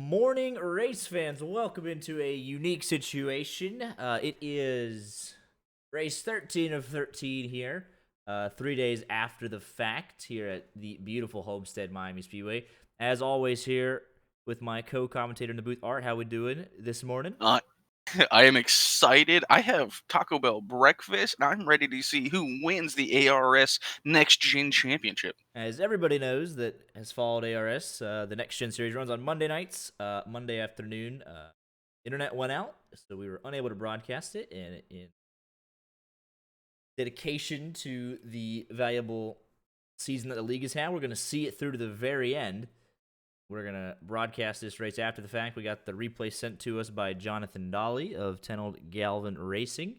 morning, race fans. Welcome into a unique situation. It is race 13 of 13 here, 3 days after the fact here at the beautiful Homestead Miami Speedway. As always, here with my co-commentator in the booth, Art. How we doing this morning? I am excited. I have Taco Bell breakfast, and I'm ready to see who wins the ARS NextGen Championship. As everybody knows that has followed ARS, the Next Gen series runs on Monday nights, Monday afternoon. Internet went out, so we were unable to broadcast it. And in dedication to the valuable season that the league has had, we're going to see it through to the very end. We're going to broadcast this race after the fact. We got the replay sent to us by Jonathan Dolly of Tenold Galvin Racing.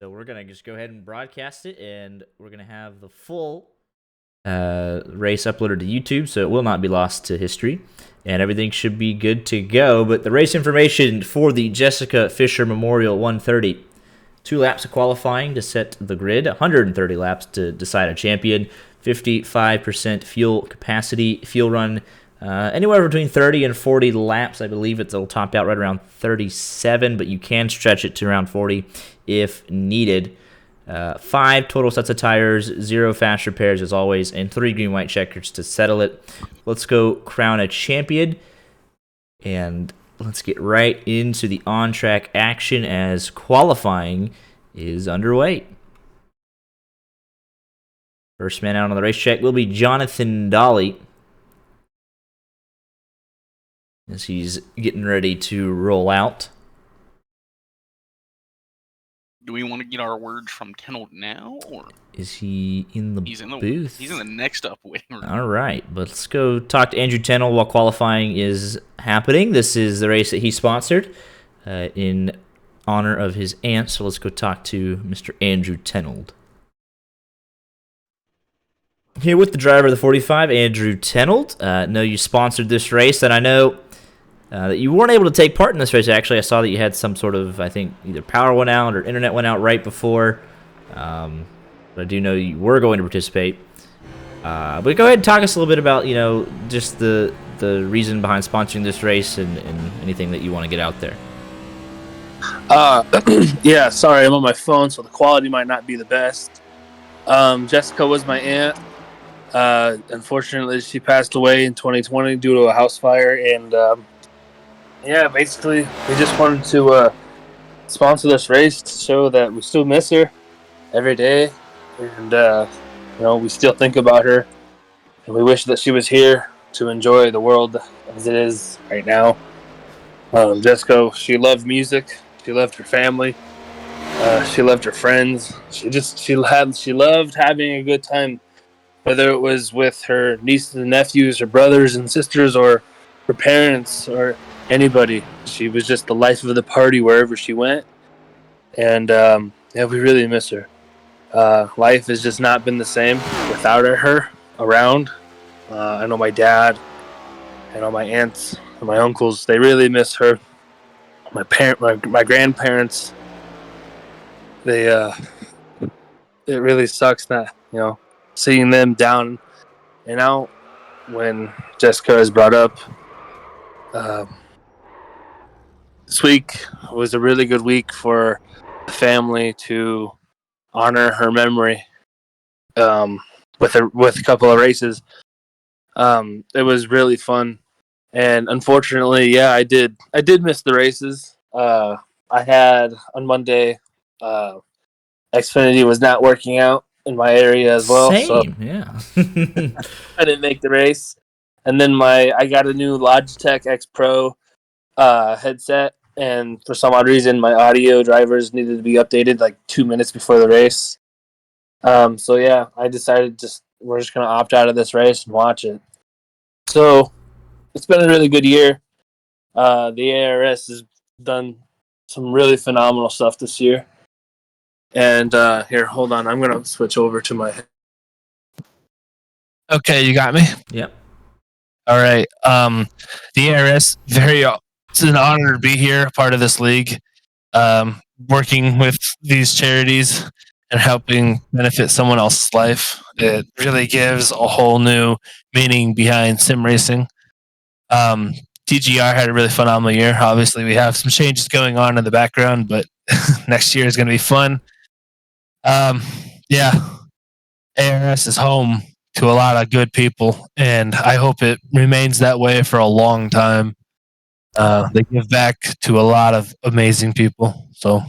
So we're going to just go ahead and broadcast it, and we're going to have the full race uploaded to YouTube, so it will not be lost to history, and everything should be good to go. But the race information for the Jessica Fischer Memorial 130, 2 laps of qualifying to set the grid, 130 laps to decide a champion, 55% fuel capacity, fuel run anywhere between 30 and 40 laps. I believe it'll top out right around 37, but you can stretch it to around 40 if needed. 5 total sets of tires, 0 fast repairs as always, and 3 green-white checkers to settle it. Let's go crown a champion, and let's get right into the on-track action as qualifying is underway. First man out on the racetrack will be Jonathan Dolly, as he's getting ready to roll out. Do we want to get our words from Tenold now, or is he in the booth? He's in the next up waiting room. All right, but let's go talk to Andrew Tenold while qualifying is happening. This is the race that he sponsored in honor of his aunt, so let's go talk to Mr. Andrew Tenold. Here with the driver of the 45, Andrew Tenold. Know you sponsored this race, and I know that you weren't able to take part in this race. Actually, I saw that you had some sort of, I think, either power went out or internet went out right before. But I do know you were going to participate. But go ahead and talk us a little bit about, just the reason behind sponsoring this race and anything that you want to get out there. Yeah, sorry, I'm on my phone, so the quality might not be the best. Jessica was my aunt. Unfortunately, she passed away in 2020 due to a house fire, and yeah, basically, we just wanted to sponsor this race to show that we still miss her every day, and we still think about her, and we wish that she was here to enjoy the world as it is right now. Jessica, she loved music, she loved her family, she loved her friends. She loved having a good time, whether it was with her nieces and nephews, her brothers and sisters, or her parents, or anybody. She was just the life of the party wherever she went, and yeah, we really miss her. Life has just not been the same without her around. I know my dad, I know my aunts and my uncles, they really miss her. My grandparents, it really sucks that seeing them down and out when Jessica is brought up. This week was a really good week for the family to honor her memory with a couple of races. It was really fun, and unfortunately, yeah, I did miss the races. I had on Monday, Xfinity was not working out in my area as well. Same, so yeah. I didn't make the race, and then I got a new Logitech X Pro headset. And for some odd reason, my audio drivers needed to be updated like 2 minutes before the race. So yeah, I decided we're just gonna opt out of this race and watch it. So it's been a really good year. The ARS has done some really phenomenal stuff this year. And here, hold on, I'm gonna switch over to my. Okay, you got me? Yep. All right. The ARS, it's an honor to be here, part of this league, working with these charities and helping benefit someone else's life. It really gives a whole new meaning behind sim racing. TGR had a really phenomenal year. Obviously, we have some changes going on in the background, but next year is going to be fun. Yeah, ARS is home to a lot of good people, and I hope it remains that way for a long time. They give back to a lot of amazing people. So,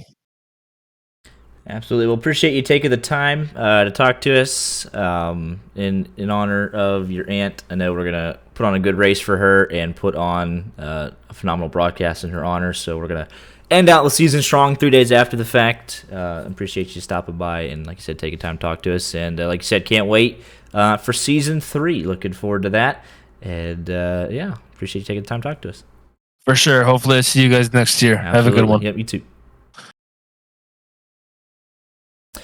Absolutely. Well, appreciate you taking the time to talk to us in honor of your aunt. I know we're going to put on a good race for her and put on a phenomenal broadcast in her honor. So we're going to end out the season strong 3 days after the fact. Appreciate you stopping by and, like I said, taking time to talk to us. And like you said, can't wait for season 3. Looking forward to that. And, yeah, appreciate you taking the time to talk to us. for sure. Hopefully, I see you guys next year. Absolutely. Have a good one. Yep, you too.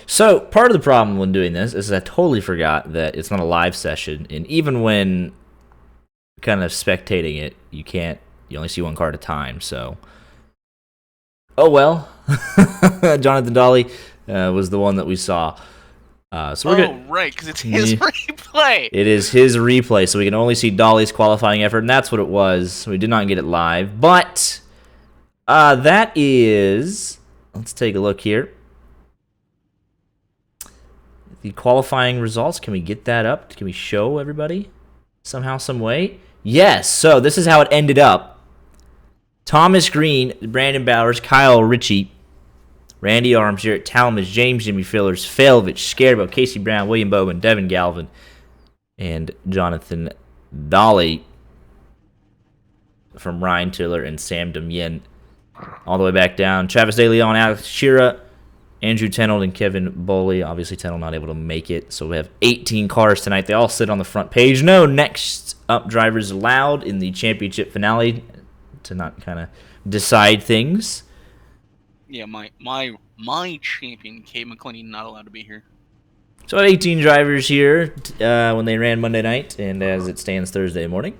So, part of the problem when doing this is I totally forgot that it's not a live session, and even when kind of spectating it, you only see one car at a time, so. Oh well. Jonathan Dolly was the one that we saw. So we're gonna, right, because it's his replay. It is his replay, so we can only see Dolly's qualifying effort, and that's what it was. We did not get it live, but that is. Let's take a look here. The qualifying results. Can we get that up? Can we show everybody somehow, some way? Yes. So this is how it ended up. Thomas Green, Brandon Bowers, Kyle Ritchie, Randy Arms, Jarrett Talmadge, James Jimmy Fillers, Felvich, Scarabo, Casey Brown, William Bowman, Devin Galvin, and Jonathan Dolly from Ryan Tiller and Sam Demien. All the way back down. Travis DeLeon, Alex Shira, Andrew Tenold, and Kevin Boley. Obviously, Tenold not able to make it, so we have 18 cars tonight. They all sit on the front page. No next up drivers allowed in the championship finale to not kind of decide things. Yeah, my champion, Kate McClenny, not allowed to be here. So 18 drivers here when they ran Monday night, and as it stands Thursday morning.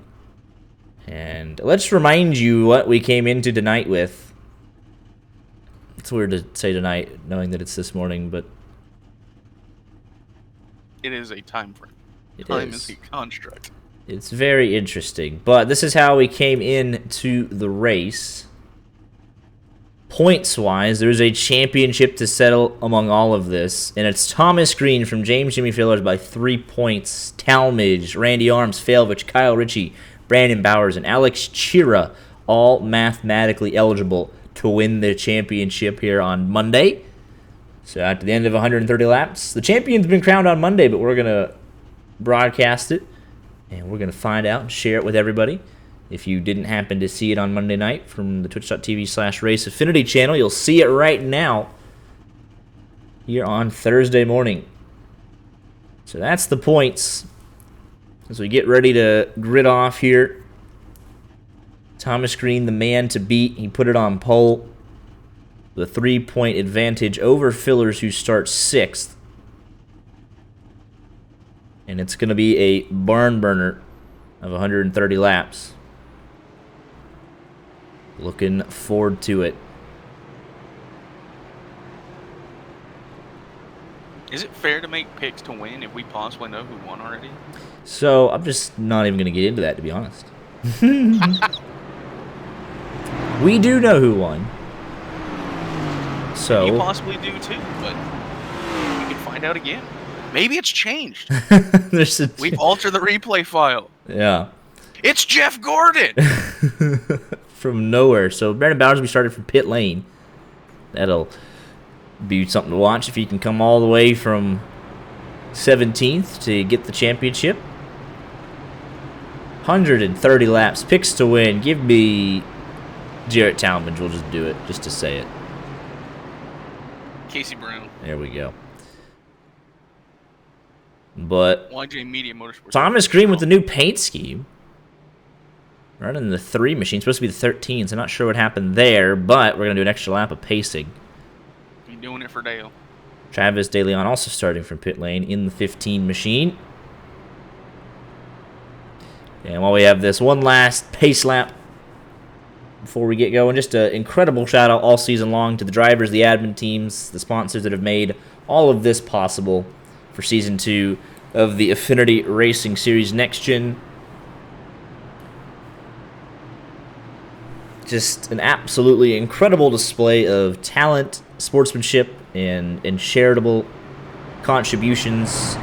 And let's remind you what we came into tonight with. It's weird to say tonight, knowing that it's this morning, but it is a time frame. Time is a construct. It's very interesting, but this is how we came into the race. Points-wise, there's a championship to settle among all of this, and it's Thomas Green from James Jimmy Fillers by 3 points. Talmadge, Randy Arms, Felvich, Kyle Ritchie, Brandon Bowers, and Alex Chira, all mathematically eligible to win the championship here on Monday. So at the end of 130 laps, the champion's been crowned on Monday, but we're going to broadcast it, and we're going to find out and share it with everybody. If you didn't happen to see it on Monday night from the twitch.tv/Race Affinity channel, you'll see it right now here on Thursday morning. So that's the points as we get ready to grid off here. Thomas Green, the man to beat. He put it on pole. The 3-point advantage over Fillers, who starts 6th. And it's going to be a barn burner of 130 laps. Looking forward to it. Is it fair to make picks to win if we possibly know who won already? So I'm just not even going to get into that, to be honest. We do know who won. So you possibly do too, but we can find out again. Maybe it's changed. We've altered the replay file. Yeah. It's Jeff Gordon! From nowhere. So Brandon Bowers will be started from pit lane. That'll be something to watch if he can come all the way from 17th to get the championship. 130 laps. Picks to win. Give me Jarrett Talmadge. We'll just do it, just to say it. Casey Brown. There we go. But YJ Media Motorsports. Thomas Green with the new paint scheme. Running the 3 machine. Supposed to be the 13, so I'm not sure what happened there, but we're going to do an extra lap of pacing. You're doing it for Dale. Travis DeLeon also starting from pit lane in the 15 machine. And while we have this one last pace lap before we get going, just an incredible shout out all season long to the drivers, the admin teams, the sponsors that have made all of this possible for Season 2 of the Affinity Racing Series NextGen. Just an absolutely incredible display of talent, sportsmanship, and charitable contributions.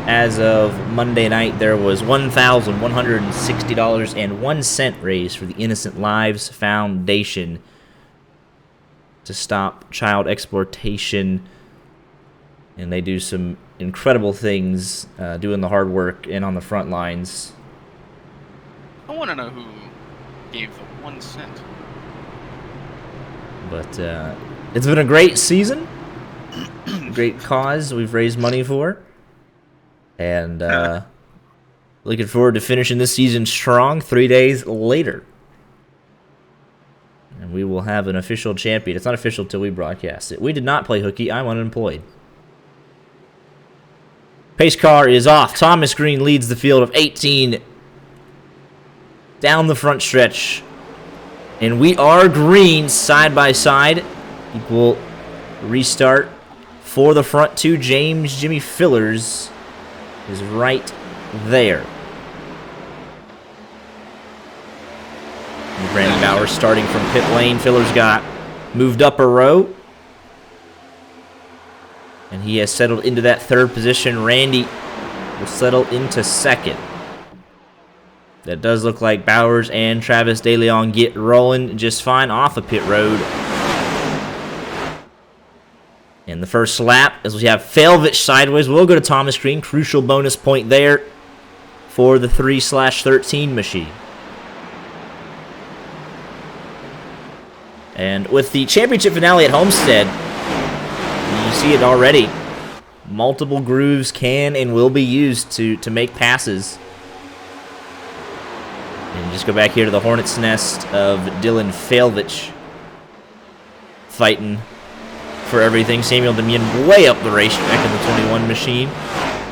As of Monday night, there was $1,160.01 raised for the Innocent Lives Foundation to stop child exploitation. And they do some incredible things, doing the hard work and on the front lines. I want to know who gave the 1 cent. But it's been a great season, great cause we've raised money for. And looking forward to finishing this season strong 3 days later. And we will have an official champion. It's not official until we broadcast it. We did not play hooky. I'm unemployed. Pace car is off. Thomas Green leads the field of 18 down the front stretch. And we are green side by side. Equal restart for the front two. James Jimmy Fillers is right there. And Brandon Bowers starting from pit lane. Fillers got moved up a row. And he has settled into that third position. Randy will settle into second. That does look like Bowers and Travis DeLeon get rolling just fine off of pit road. In the first lap, as we have Felvich sideways, we'll go to Thomas Green. Crucial bonus point there for the 3/13 machine. And with the championship finale at Homestead, you see it already. Multiple grooves can and will be used to make passes. And just go back here to the Hornet's Nest of Dylan Felvich fighting for everything. Samuel Demian way up the racetrack in the 21 machine.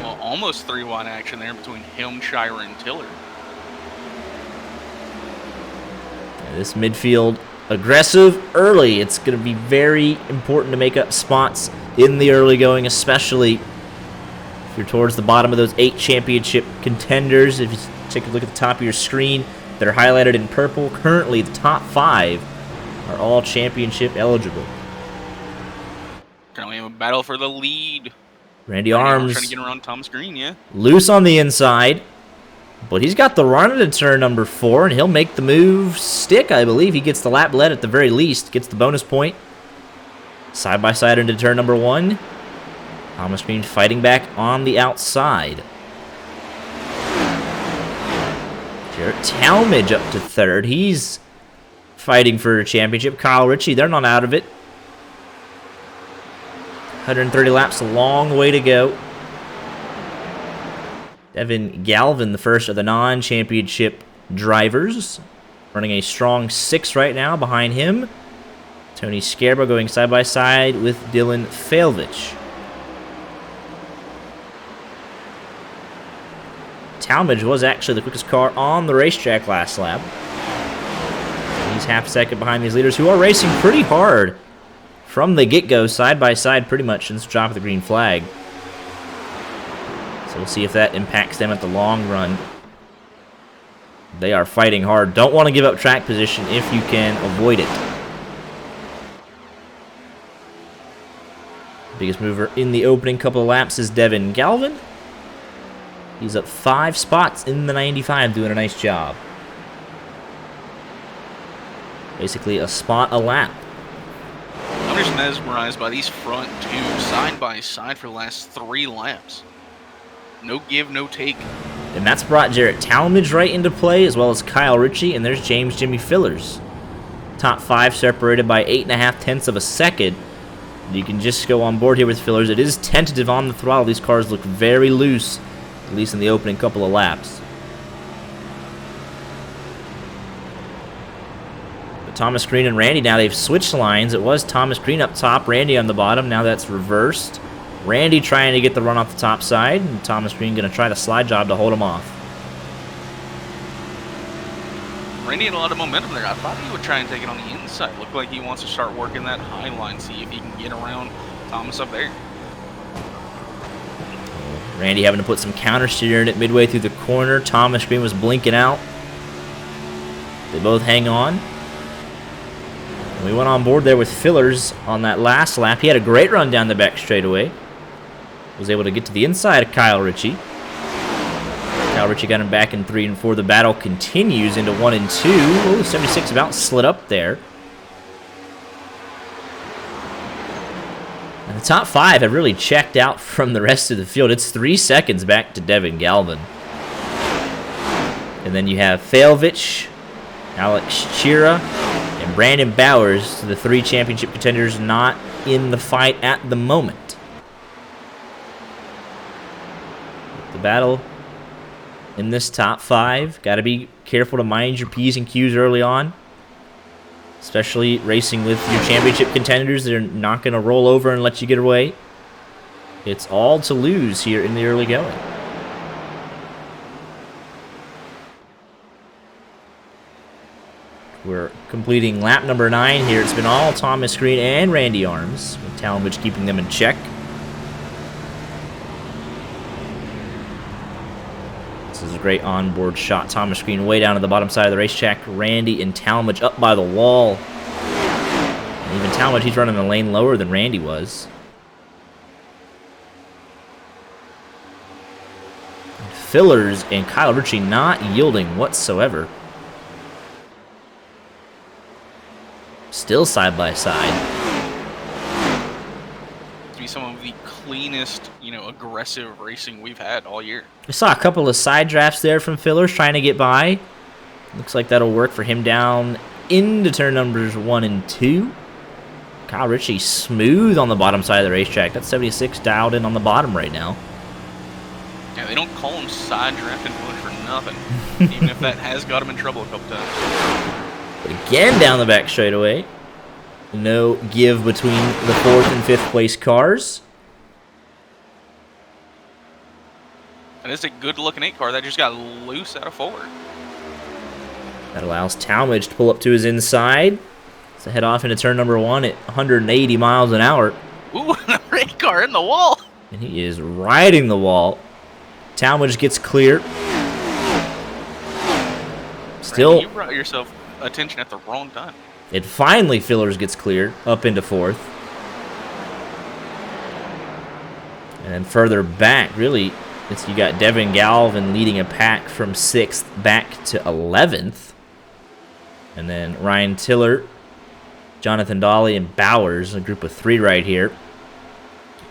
Well, almost 3-1 action there between him, Shire, and Tiller. This midfield aggressive early. It's going to be very important to make up spots in the early going, especially if you're towards the bottom of those 8 championship contenders. If you take a look at the top of your screen, that are highlighted in purple. Currently, the top 5 are all championship eligible. Currently have a battle for the lead. Randy Arms trying to get around Thomas Green, yeah. Loose on the inside, but he's got the run into turn number 4, and he'll make the move stick, I believe. He gets the lap lead at the very least, gets the bonus point. Side by side into turn number 1. Thomas Green fighting back on the outside. Jarrett Talmadge up to 3rd. He's fighting for a championship. Kyle Ritchie, they're not out of it. 130 laps, a long way to go. Devin Galvin, the first of the non-championship drivers, running a strong 6 right now behind him. Tony Scarbo going side by side with Dylan Felvich. Talmadge was actually the quickest car on the racetrack last lap. He's half a second behind these leaders who are racing pretty hard from the get-go, side by side pretty much since the drop of the green flag. So we'll see if that impacts them at the long run. They are fighting hard. Don't want to give up track position if you can avoid it. Biggest mover in the opening couple of laps is Devin Galvin. He's up 5 spots in the 95, doing a nice job. Basically a spot a lap. I'm just mesmerized by these front 2 side by side for the last 3 laps. No give, no take. And that's brought Jarrett Talmadge right into play, as well as Kyle Ritchie, and there's James Jimmy Fillers. Top 5 separated by 8.5 tenths of a second. You can just go on board here with Fillers. It is tentative on the throttle. These cars look very loose, at least in the opening couple of laps. But Thomas Green and Randy, now they've switched lines. It was Thomas Green up top, Randy on the bottom. Now that's reversed. Randy trying to get the run off the top side, and Thomas Green going to try the slide job to hold him off. Randy had a lot of momentum there. I thought he would try and take it on the inside. Looked like he wants to start working that high line, see if he can get around Thomas up there. Randy having to put some counter steer in it midway through the corner. Thomas Green was blinking out. They both hang on. We went on board there with Fillers on that last lap. He had a great run down the back straightaway. Was able to get to the inside of Kyle Ritchie. Kyle Ritchie got him back in 3 and 4. The battle continues into 1 and 2. Oh, 76 about slid up there. And the top 5 have really checked out from the rest of the field. It's 3 seconds back to Devin Galvin. And then you have Failvich, Alex Chira, and Brandon Bowers, the 3 championship contenders not in the fight at the moment. The battle in this top 5. Got to be careful to mind your P's and Q's early on. Especially racing with your championship contenders. They're not going to roll over and let you get away. It's all to lose here in the early going. We're completing lap number 9 here. It's been all Thomas Green and Randy Arms, with Talmadge keeping them in check. This is a great onboard shot. Thomas Green way down to the bottom side of the racetrack. Randy and Talmadge up by the wall. And even Talmadge, he's running a lane lower than Randy was. Fillers and Kyle Ritchie not yielding whatsoever. Still side by side. To be some of the cleanest, aggressive racing we've had all year. I saw a couple of side drafts there from Fillers trying to get by. Looks like that'll work for him down into turn numbers 1 and 2. Kyle Ritchie smooth on the bottom side of the racetrack. That's 76 dialed in on the bottom right now. Yeah, they don't call him side drafting for nothing, even if that has got him in trouble a couple times. But again, down the back straightaway. No give between the 4th and 5th place cars. And it's a good-looking 8 car that just got loose out of 4. That allows Talmadge to pull up to his inside. To head off into turn number 1 at 180 miles an hour. Ooh, another 8 car in the wall. And he is riding the wall. Talmadge gets clear. Still, Randy, you brought yourself attention at the wrong time. It finally Fillers gets cleared up into 4th. And then further back, really, you got Devin Galvin leading a pack from 6th back to 11th. And then Ryan Tiller, Jonathan Dolly, and Bowers, a group of 3 right here.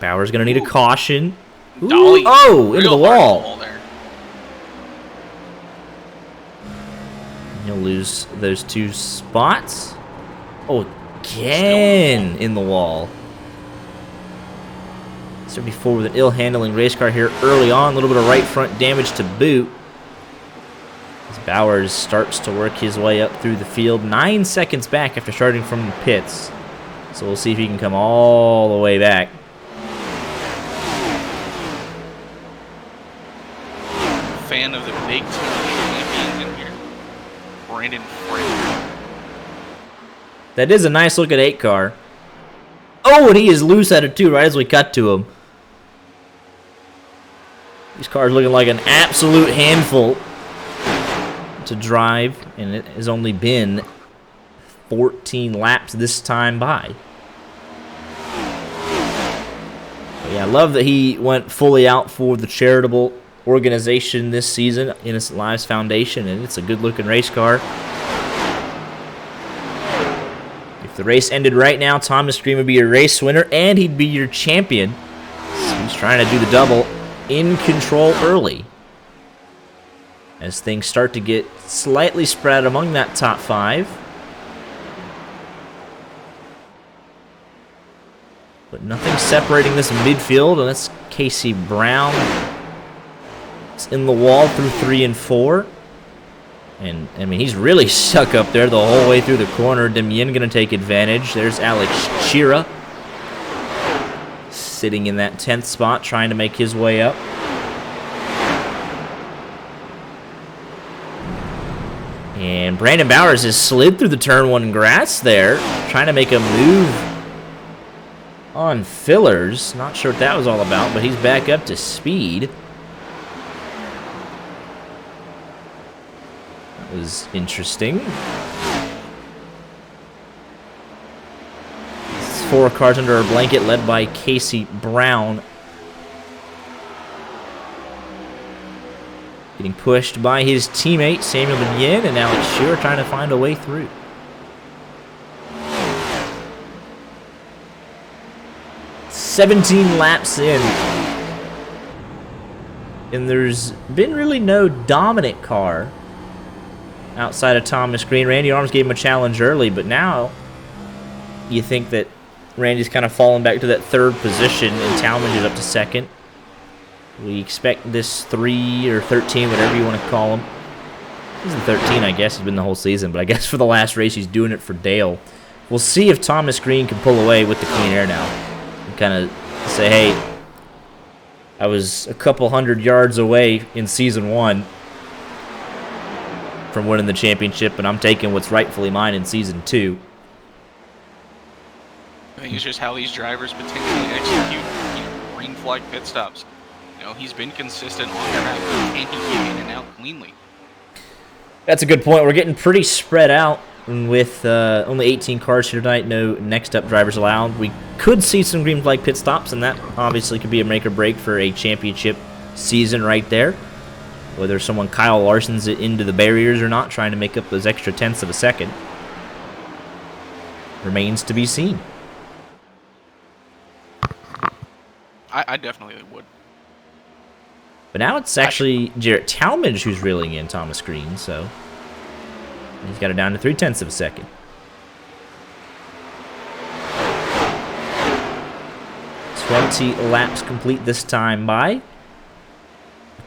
Bowers going to need a caution. Ooh, Dolly, oh, into the wall. There. He'll lose those 2 spots. Oh, again in the wall. 74 with an ill-handling race car here early on. A little bit of right front damage to boot. As Bowers starts to work his way up through the field. 9 seconds back after starting from the pits. So we'll see if he can come all the way back. Fan of the Big 2 champions in here. Brandon Fraser. That is a nice looking 8 car. Oh, and he is loose out of 2 right as we cut to him. These cars looking like an absolute handful to drive, and it has only been 14 laps this time by. But yeah, I love that he went fully out for the charitable organization this season, Innocent Lives Foundation, and it's a good looking race car. If the race ended right now, Thomas Green would be your race winner and he'd be your champion. So he's trying to do the double in control early as things start to get slightly spread among that top 5. But nothing separating this midfield, and that's Casey Brown. In the wall through 3 and 4. And, I mean, he's really stuck up there the whole way through the corner. Demien going to take advantage. There's Alex Chira sitting in that 10th spot, trying to make his way up. And Brandon Bowers has slid through the turn 1 grass there, trying to make a move on Fillers. Not sure what that was all about, but he's back up to speed. Was interesting. 4 cars under our blanket, led by Casey Brown. Getting pushed by his teammate, Samuel Yin, and Alex Shearer trying to find a way through. "17 laps in. And there's been really no dominant car outside of Thomas Green. Randy Arms gave him a challenge early, but now you think that Randy's kind of fallen back to that 3rd position, and Talmadge is up to 2nd. We expect this 3 or 13, whatever you want to call him. He's in 13, I guess. He's been the whole season, but I guess for the last race, he's doing it for Dale. We'll see if Thomas Green can pull away with the clean air now and kind of say, hey, I was a couple hundred yards away in Season 1 from winning the championship, and I'm taking what's rightfully mine in Season 2. I think it's just how these drivers potentially execute green flag pit stops. He's been consistent on track. Can he get in and out cleanly? That's a good point. We're getting pretty spread out with only 18 cars here tonight. No next-up drivers allowed. We could see some green flag pit stops, and that obviously could be a make or break for a championship season right there. Whether someone Kyle Larson's it into the barriers or not, trying to make up those extra tenths of a second, remains to be seen. I definitely would. But now it's actually Jarrett Talmadge who's reeling in Thomas Green, so he's got it down to 0.3 of a second. "20 laps complete this time by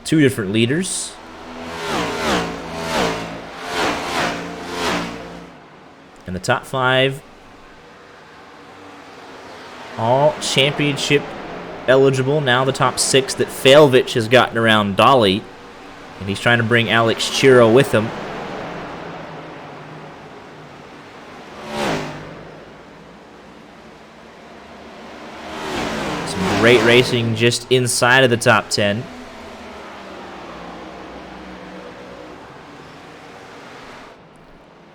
2 different leaders. And the top 5 all championship eligible. Now the top 6 that Failvich has gotten around Dolly, and he's trying to bring Alex Chiro with him. Some great racing just inside of the top 10.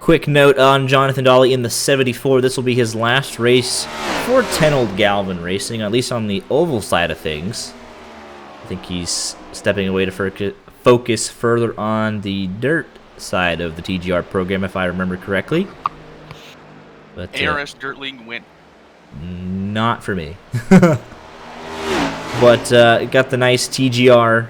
Quick note on Jonathan Dolly in the 74. This will be his last race for 10 Old Galvin Racing, at least on the oval side of things. I think he's stepping away to focus further on the dirt side of the TGR program, if I remember correctly. But ARS Dirt League win. Not for me. But got the nice TGR.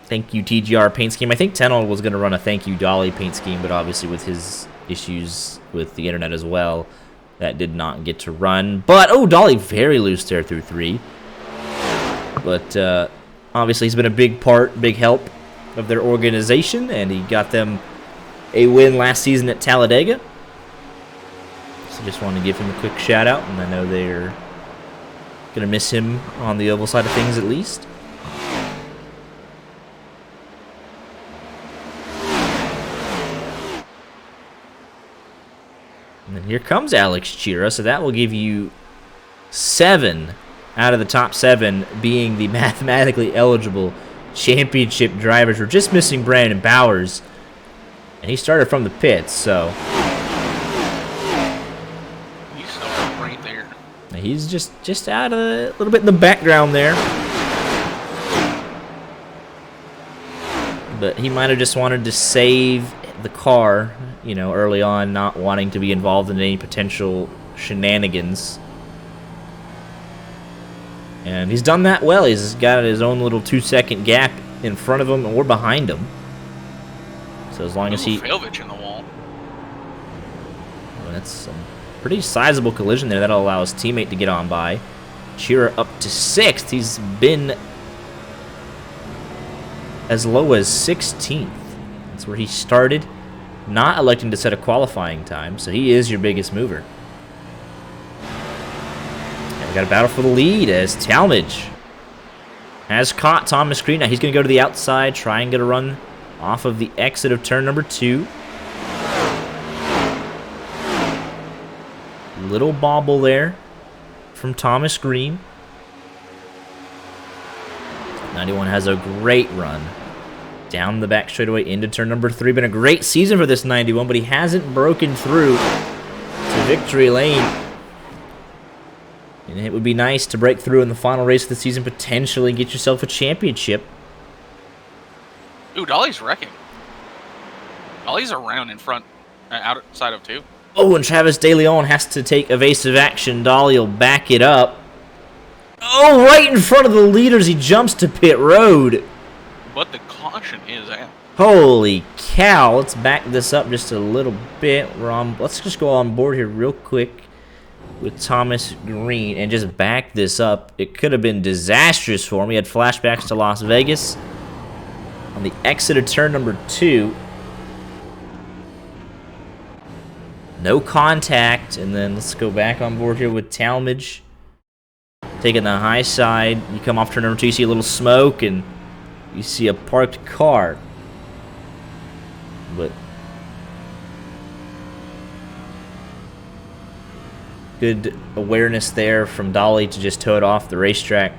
Thank you TGR paint scheme. I think Tenol was going to run a thank you Dolly paint scheme, but obviously with his issues with the internet as well, that did not get to run. But, oh, Dolly very loose there through 3. But obviously he's been a big help of their organization, and he got them a win last season at Talladega. So just wanted to give him a quick shout out, and I know they're going to miss him on the oval side of things at least. And then here comes Alex Chira, so that will give you 7 out of the top 7 being the mathematically eligible championship drivers. We're just missing Brandon Bowers, and he started from the pits, so He's still right there. he's just out a little bit in the background there. But he might have just wanted to save the car, you know, early on, not wanting to be involved in any potential shenanigans. And he's done that well. He's got his own little 2-second gap in front of him or behind him. So as long as he... Failvich in the wall. Well, that's a pretty sizable collision there. That'll allow his teammate to get on by. Chira up to 6th. He's been as low as 16th. That's where he started, not electing to set a qualifying time, so he is your biggest mover. And we got a battle for the lead as Talmadge has caught Thomas Green. Now he's going to go to the outside, try and get a run off of the exit of turn number 2. Little bobble there from Thomas Green. 91 has a great run down the back straightaway into turn number 3. Been a great season for this 91, but he hasn't broken through to victory lane. And it would be nice to break through in the final race of the season, potentially get yourself a championship. Ooh, Dolly's wrecking. Dolly's around in front, outside of 2. Oh, and Travis De Leon has to take evasive action. Dolly will back it up. Oh, right in front of the leaders, he jumps to pit road. But the caution is out. Holy cow, let's back this up just a little bit. Let's just go on board here real quick with Thomas Green and just back this up. It could have been disastrous for him. We had flashbacks to Las Vegas on the exit of turn number 2. No contact, and then let's go back on board here with Talmadge. Taking the high side. You come off turn number 2, you see a little smoke, and you see a parked car. But good awareness there from Dolly to just tow it off the racetrack.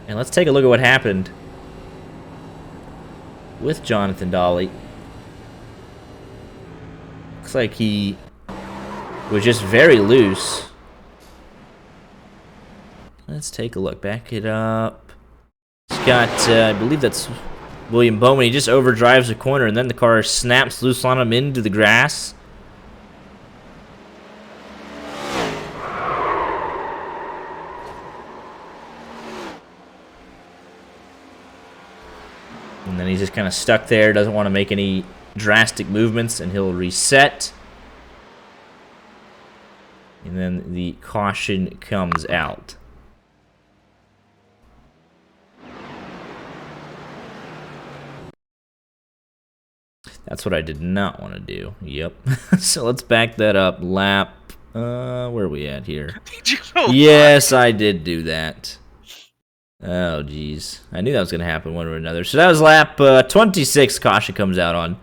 And let's take a look at what happened with Jonathan Dolly. Looks like he was just very loose. Let's take a look. Back it up. He's got, I believe that's William Bowman. He just overdrives the corner, and then the car snaps loose on him into the grass. And then he's just kind of stuck there, doesn't want to make any drastic movements, and he'll reset. And then the caution comes out. That's what I did not want to do. Yep. So let's back that up. Lap. Where are we at here? Did you know Yes, I did do that. Oh, jeez. I knew that was going to happen one way or another. So that was lap 26. Caution comes out on.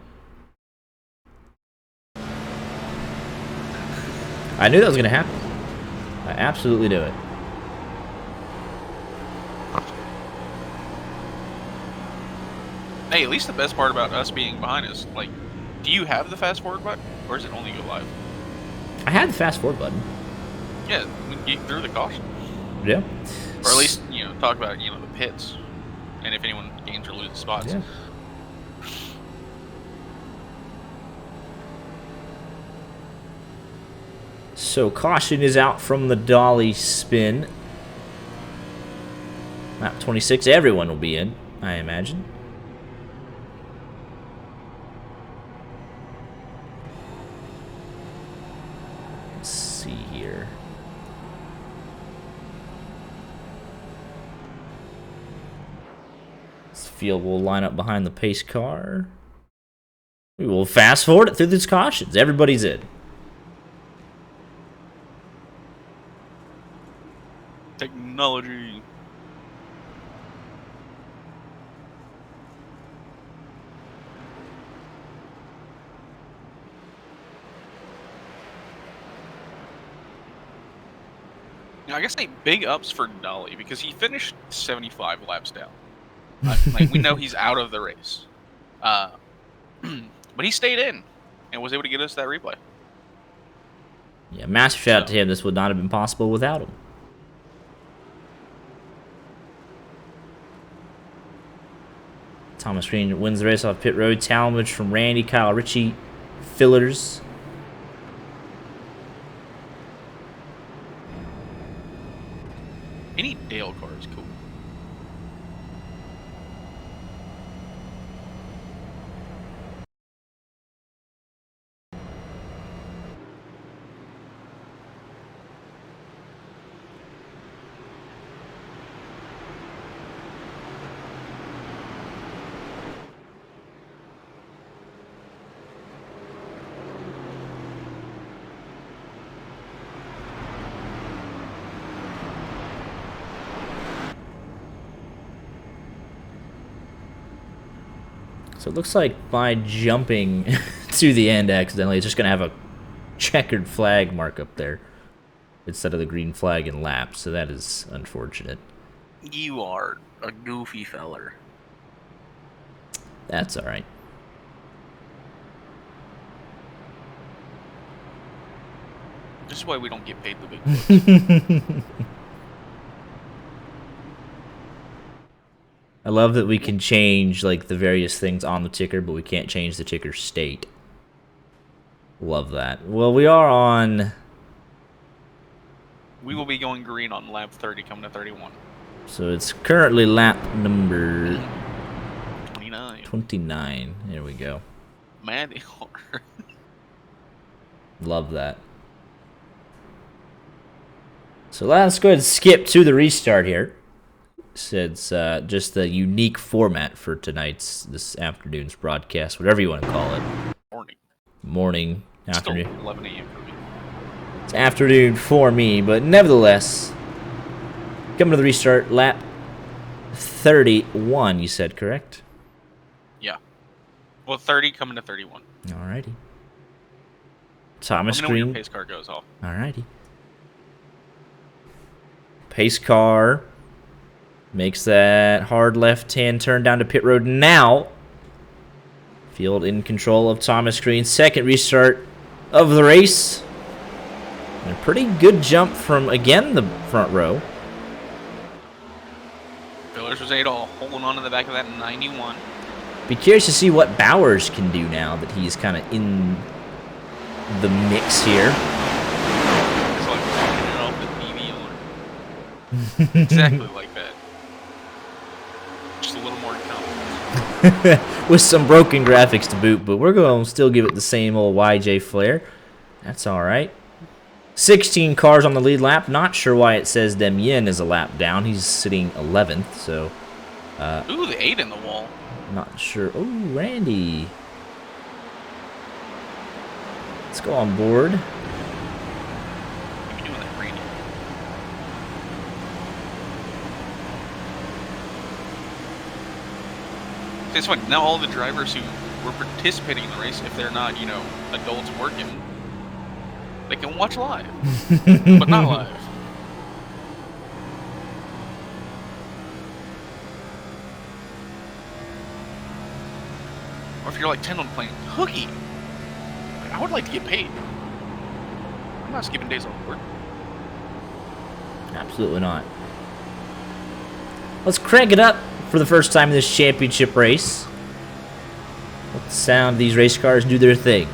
I knew that was going to happen. I absolutely knew it. Hey, at least the best part about us being behind is, like, do you have the fast forward button, or is it only go live? I had the fast forward button. Yeah, we can get through the caution. Yeah. Or at least, talk about, the pits. And if anyone gains or loses spots. Yeah. So caution is out from the Dolly spin. Lap 26, everyone will be in, I imagine. Let's see here. This field will line up behind the pace car. We will fast forward it through these cautions. Everybody's in. Technology. I guess big ups for Dolly because he finished 75 laps down. Like we know he's out of the race, but he stayed in and was able to get us that replay. Yeah, massive shout out to him. This would not have been possible without him. Thomas Green wins the race off pit road. Talmadge from Randy, Kyle Ritchie, fillers. Any Dale car is cool. So it looks like by jumping to the end accidentally, it's just going to have a checkered flag mark up there instead of the green flag in laps. So that is unfortunate. You are a goofy feller. That's all right. This is why we don't get paid the big bucks. I love that we can change like the various things on the ticker, but we can't change the ticker state. Love that. Well, we are on... We will be going green on lap 30, coming to 31. So it's currently lap number 29. 29. There we go. Man, they are. Love that. So let's go ahead and skip to the restart here. It's just the unique format for this afternoon's broadcast, whatever you want to call it. Morning, afternoon. Still 11 a.m. for me. It's afternoon for me, but nevertheless, coming to the restart, lap 31, you said, correct? Yeah. Well, 30 coming to 31. Alrighty. Thomas Let me know when Green. your pace car goes off. Alrighty. Pace car makes that hard left-hand turn down to pit road now. Field in control of Thomas Green. Second restart of the race. And a pretty good jump from, again, the front row. Villers was Adol holding on to the back of that 91. Be curious to see what Bowers can do now that he's kind of in the mix here. It's like turning it off the TV on. Exactly like that. Just a little more confidence. With some broken graphics to boot, but we're going to still give it the same old YJ flair. That's all right. 16 cars on the lead lap. Not sure why it says Demien is a lap down. He's sitting 11th, so... Ooh, the 8 in the wall. Not sure. Oh, Randy. Let's go on board. What are you doing that, Randy? It's funny. Now all the drivers who were participating in the race, if they're not, you know, adults working, they can watch live, but not live. Or if you're like 10 on playing hooky, I would like to get paid. I'm not skipping days off work. Absolutely not. Let's crank it up for the first time in this championship race. Let the sound of these race cars do their thing.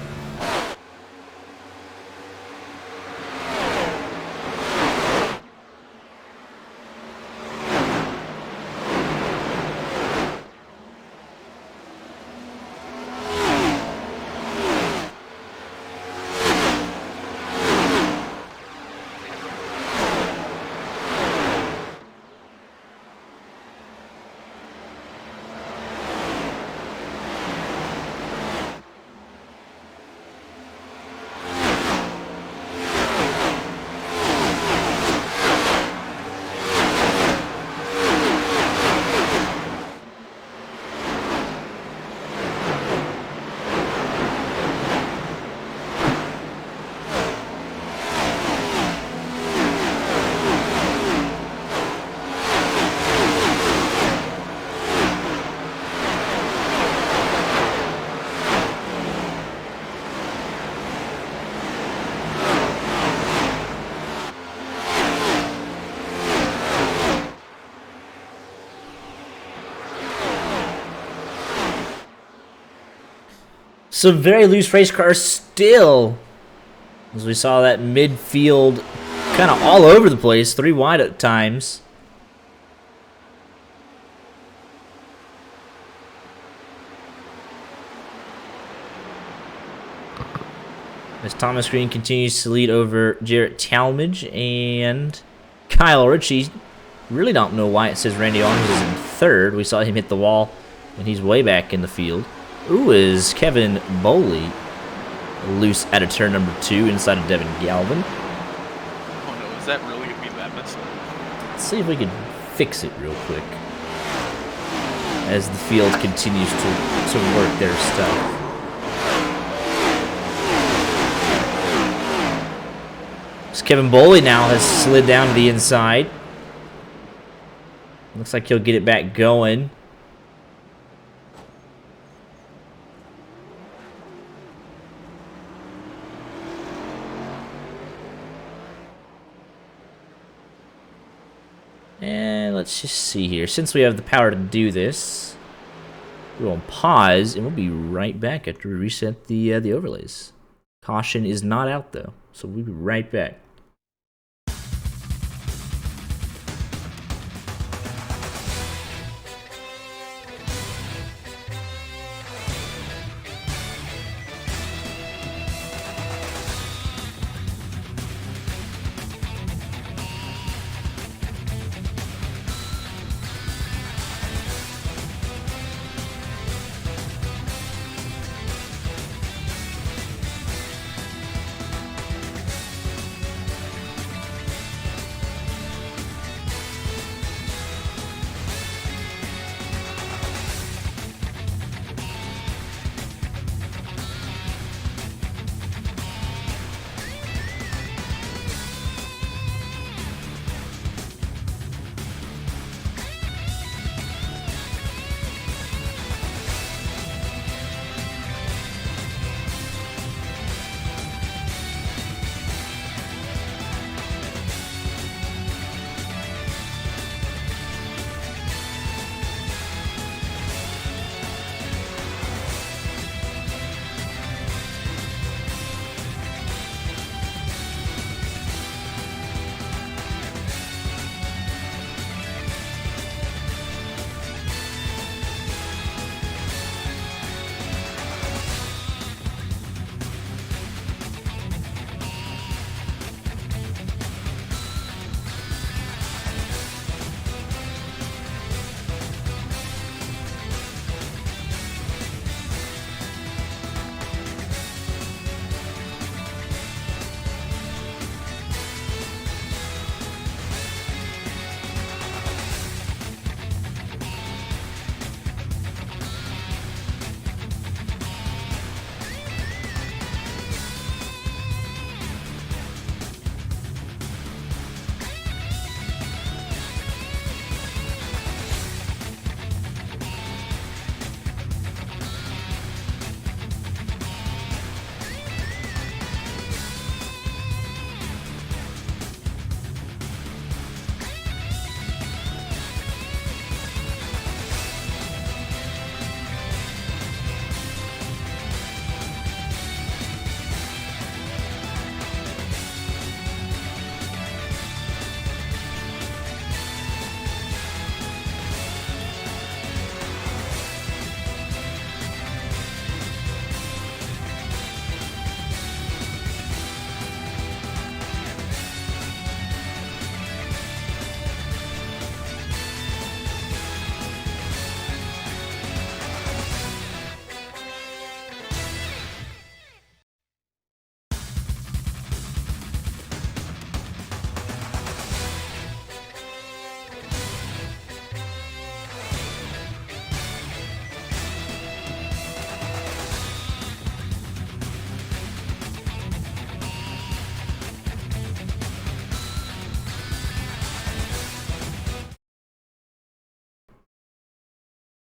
Some very loose race cars still, as we saw that midfield kind of all over the place, 3 wide at times. As Thomas Green continues to lead over Jarrett Talmadge and Kyle Ritchie. Really don't know why it says Randy Arms is in third. We saw him hit the wall, and he's way back in the field. Ooh, is Kevin Boley loose at a turn number 2 inside of Devin Galvin. Oh no, is that really going to be that messed up? Let's see if we can fix it real quick as the field continues to work their stuff. As Kevin Boley now has slid down to the inside. Looks like he'll get it back going. And let's just see here. Since we have the power to do this, we'll pause, and we'll be right back after we reset the overlays. Caution is not out, though, so we'll be right back.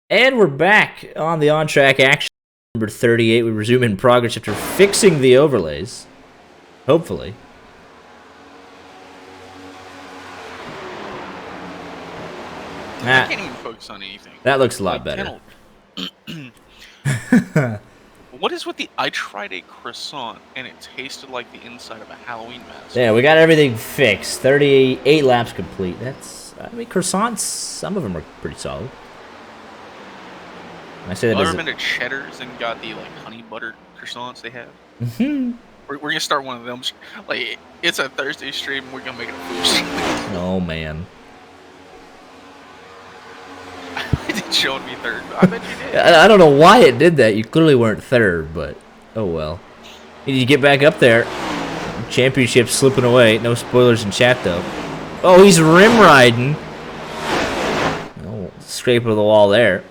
And we're back on the on-track action. Number 38, we resume in progress after fixing the overlays. Hopefully. I can't even focus on anything. That looks a lot better. What is with the... I tried a croissant, and it tasted like the inside of a Halloween mask. Yeah, we got everything fixed. 38 laps complete. That's... I mean, croissants, some of them are pretty solid. I say that. I've ever been to Cheddar's and got the like honey butter croissants they have. We're gonna start one of them. Like it's a Thursday stream. We're gonna make it a food stream. Oh man. It showed me third. I bet you did. I don't know why it did that. You clearly weren't third, but oh well. You get back up there. Championship slipping away. No spoilers in chat though. Oh, he's rim riding. Oh, scrape of the wall there.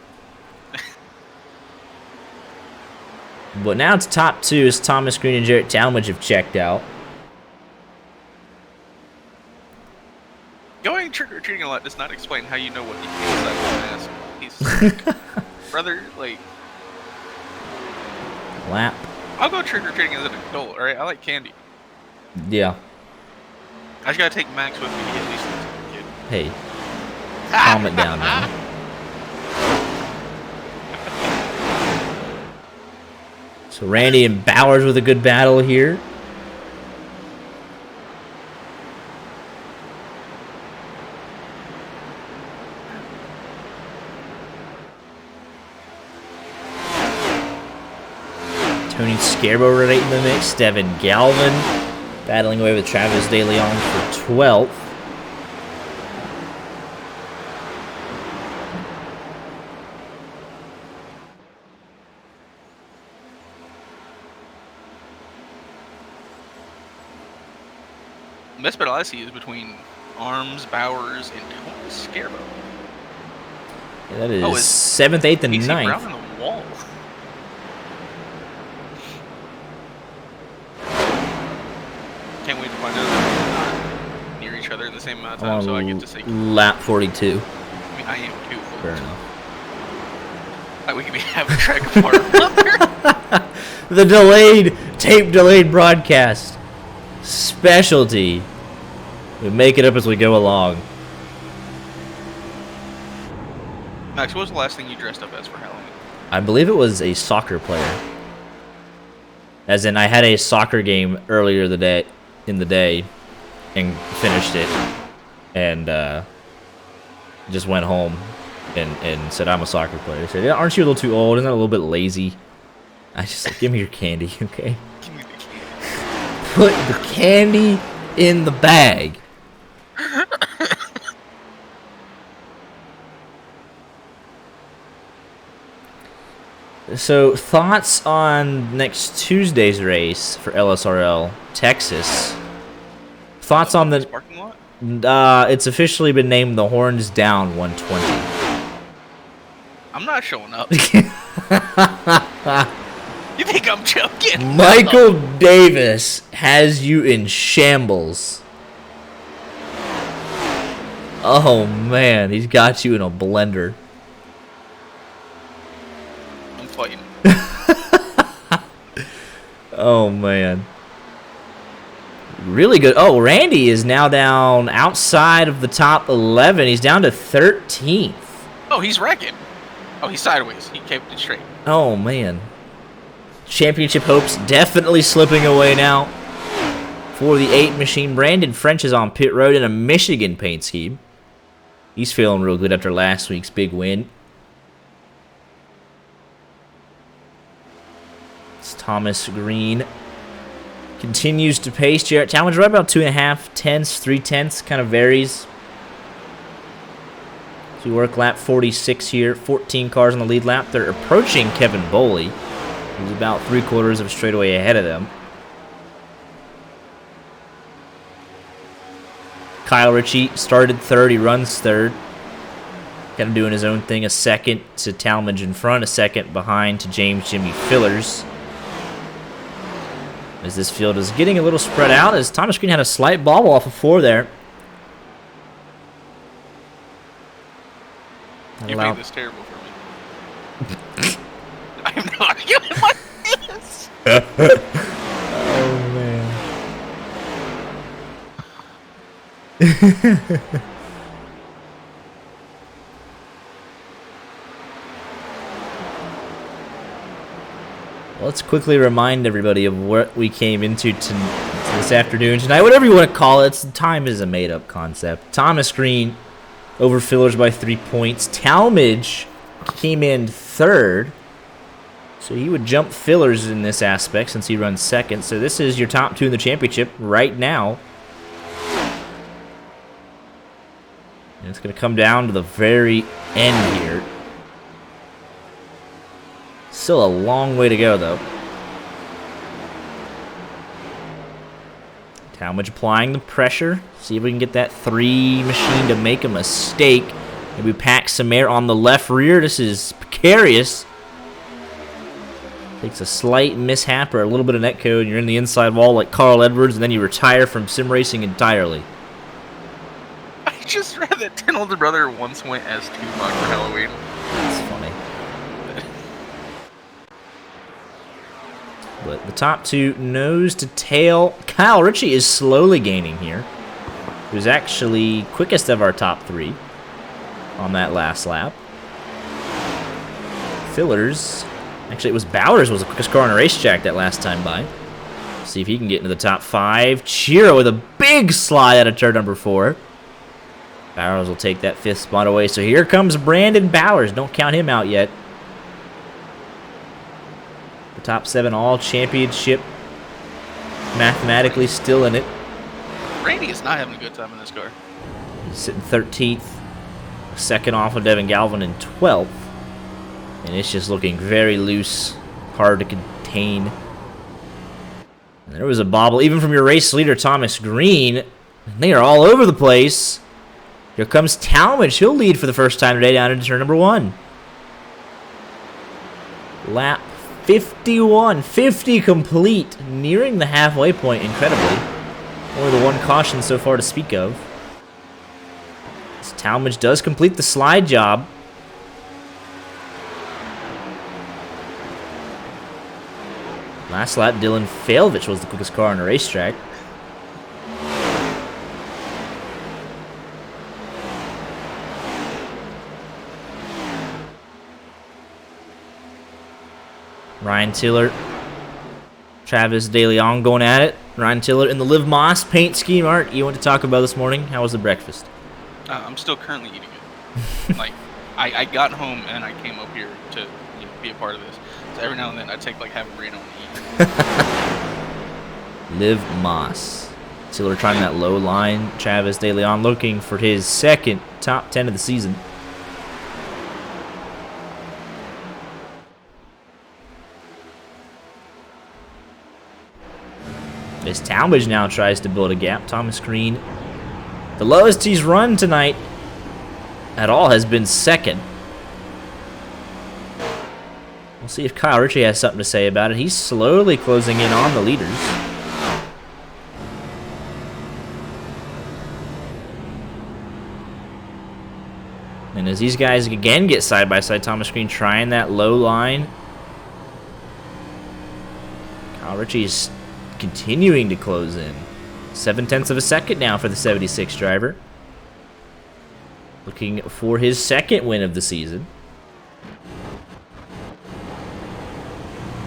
But now it's top two as Thomas Green and Jarrett Talmadge have checked out. Going trick-or-treating a lot does not explain how you know what the inside of the mask is. Brother, like... Lap. I'll go trick-or-treating as an adult, alright? I like candy. Yeah. I just gotta take Max with me, at least as a kid. Hey. Calm it down now. So Randy and Bowers with a good battle here. Tony Scarborough right in the mix. Devin Galvin battling away with Travis De Leon for 12th. Best battle I see is between Arms, Bowers, and Tony Scarborough. Yeah, that is 7th, 8th, and AC 9th. Brown on the wall. Can't wait to find out that we're not near each other in the same amount of time, so I get to say. Lap 42. I mean, I am too. Fair enough. Like we could be having track of our The tape delayed broadcast. Specialty. We make it up as we go along. Max, what was the last thing you dressed up as for Halloween? I believe it was a soccer player. As in, I had a soccer game earlier in the day, and finished it, and just went home and said I'm a soccer player. I said, aren't you a little too old? Isn't that a little bit lazy? I just said, give me your candy, okay? Give me the candy. Put the candy in the bag. So, thoughts on next Tuesday's race for LSRL Texas? Thoughts on the parking lot? It's officially been named the Horns Down 120. I'm not showing up. You think I'm joking? Michael Davis has you in shambles. Oh man, he's got you in a blender. I'm fighting. Oh man. Really good. Oh, Randy is now down outside of the top 11. He's down to 13th. Oh, he's wrecking. Oh, he's sideways. He kept it straight. Oh man. Championship hopes definitely slipping away now for the 8 machine. Brandon French is on pit road in a Michigan paint scheme. He's feeling real good after last week's big win. It's Thomas Green. Continues to pace. Jarrett Talmadge right about 2.5 tenths, 3 tenths, kind of varies. So we work lap 46 here. 14 cars on the lead lap. They're approaching Kevin Boley, who's about 3/4 of a straightaway ahead of them. Kyle Ritchie started third. He runs third. Kind of doing his own thing. A second to Talmadge in front. A second behind to James Jimmy Fillers. As this field is getting a little spread out, as Thomas Green had a slight bobble off of 4 there. You made this terrible for me. I'm not giving my this. Oh man. Let's quickly remind everybody of what we came into this afternoon, tonight, whatever you want to call it. Time is a made-up concept. Thomas Green over Fillers by 3 points. Talmadge came in third, so he would jump Fillers in this aspect since he runs second. So this is your top 2 in the championship right now. And it's going to come down to the very end here. Still a long way to go, though. Talmadge applying the pressure. See if we can get that 3 machine to make a mistake. Maybe pack some air on the left rear. This is precarious. Takes a slight mishap or a little bit of netcode, and you're in the inside wall like Carl Edwards, and then you retire from sim racing entirely. I just read that 10 older brother once went as Tupac for Halloween. That's funny. But the top 2 nose to tail. Kyle Ritchie is slowly gaining here. Who's actually quickest of our top 3. on that last lap. Fillers, actually it was Bowers was the quickest car on a racetrack that last time by. See if he can get into the top 5. Chiro with a big slide out of turn number 4. Bowers will take that 5th spot away. So here comes Brandon Bowers. Don't count him out yet. The top 7 all championship mathematically still in it. Randy is not having a good time in this car. He's sitting 13th. Second off of Devin Galvin in 12th. And it's just looking very loose. Hard to contain. And there was a bobble even from your race leader, Thomas Green. They are all over the place. Here comes Talmadge. He'll lead for the first time today down into turn number 1. Lap 51. 50 complete. Nearing the halfway point, incredibly. Only the one caution so far to speak of. As Talmadge does complete the slide job. Last lap, Dylan Failvich was the quickest car on the racetrack. Ryan Tiller, Travis DeLeon going at it. Ryan Tiller in the Liv Moss paint scheme. Art, you want to talk about this morning? How was the breakfast? I'm still currently eating it. Like, I got home and I came up here to be a part of this. So every now and then I take like half a burrito and eat. Liv Moss. Tiller trying that low line. Travis DeLeon looking for his second top 10 of the season. As Talmadge now tries to build a gap. Thomas Green, the lowest he's run tonight at all has been second. We'll see if Kyle Ritchie has something to say about it. He's slowly closing in on the leaders. And as these guys again get side by side, Thomas Green trying that low line. Kyle Ritchie's continuing to close in. 0.7 of a second now for the 76 driver. Looking for his second win of the season.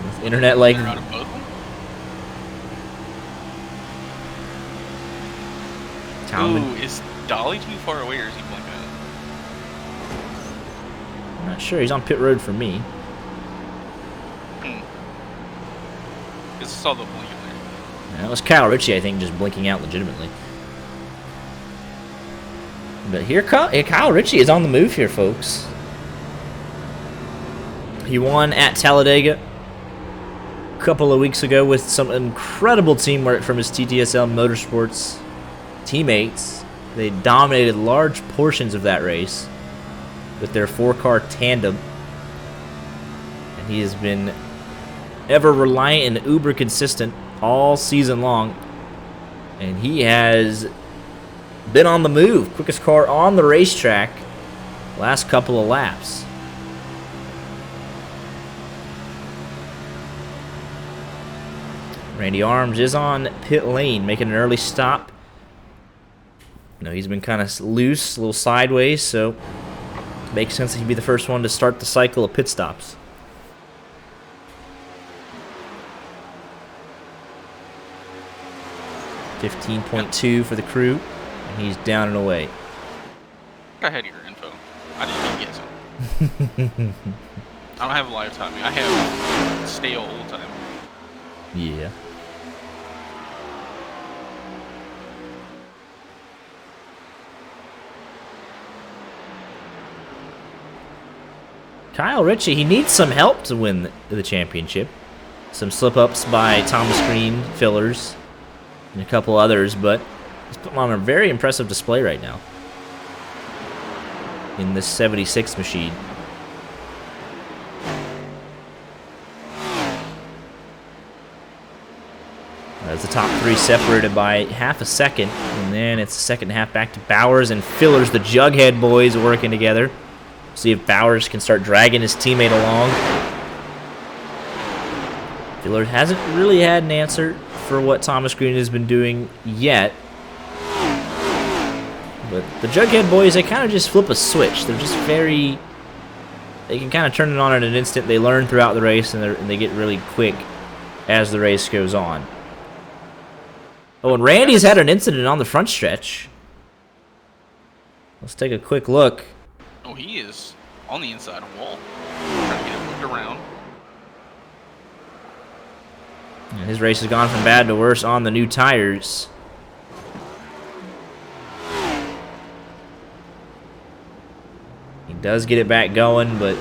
With internet like... Ooh, is Dolly too far away or is he blinking out? I'm not sure. He's on pit road for me. Because I saw the blinking there. That was Kyle Ritchie, I think, just blinking out legitimately. But here, Kyle Ritchie is on the move here, folks. He won at Talladega a couple of weeks ago with some incredible teamwork from his TTSL Motorsports teammates. They dominated large portions of that race with their 4-car tandem. And he has been ever reliant and uber consistent all season long. And he has been on the move. Quickest car on the racetrack last couple of laps. Randy Arms is on pit lane, making an early stop. You know, he's been kind of loose, a little sideways, so it makes sense that he'd be the first one to start the cycle of pit stops. 15.2 for the crew, and he's down and away. I had your info. I just didn't get some. I don't have live timing. I have stale old time. Yeah. Kyle Ritchie, he needs some help to win the championship. Some slip-ups by Thomas Green, Fillers, and a couple others, but he's putting on a very impressive display right now in this 76 machine. As the top three separated by half a second, and then it's the second half back to Bowers and Fillers, the Jughead boys working together. See if Bowers can start dragging his teammate along. Fillers hasn't really had an answer for what Thomas Green has been doing yet. But the Jughead boys, they kind of just flip a switch. They're just very... They can kind of turn it on in an instant. They learn throughout the race, and they get really quick as the race goes on. Oh, and Randy's had an incident on the front stretch. Let's take a quick look. Oh, he is on the inside wall. Trying to get it moved around. And his race has gone from bad to worse on the new tires. He does get it back going, but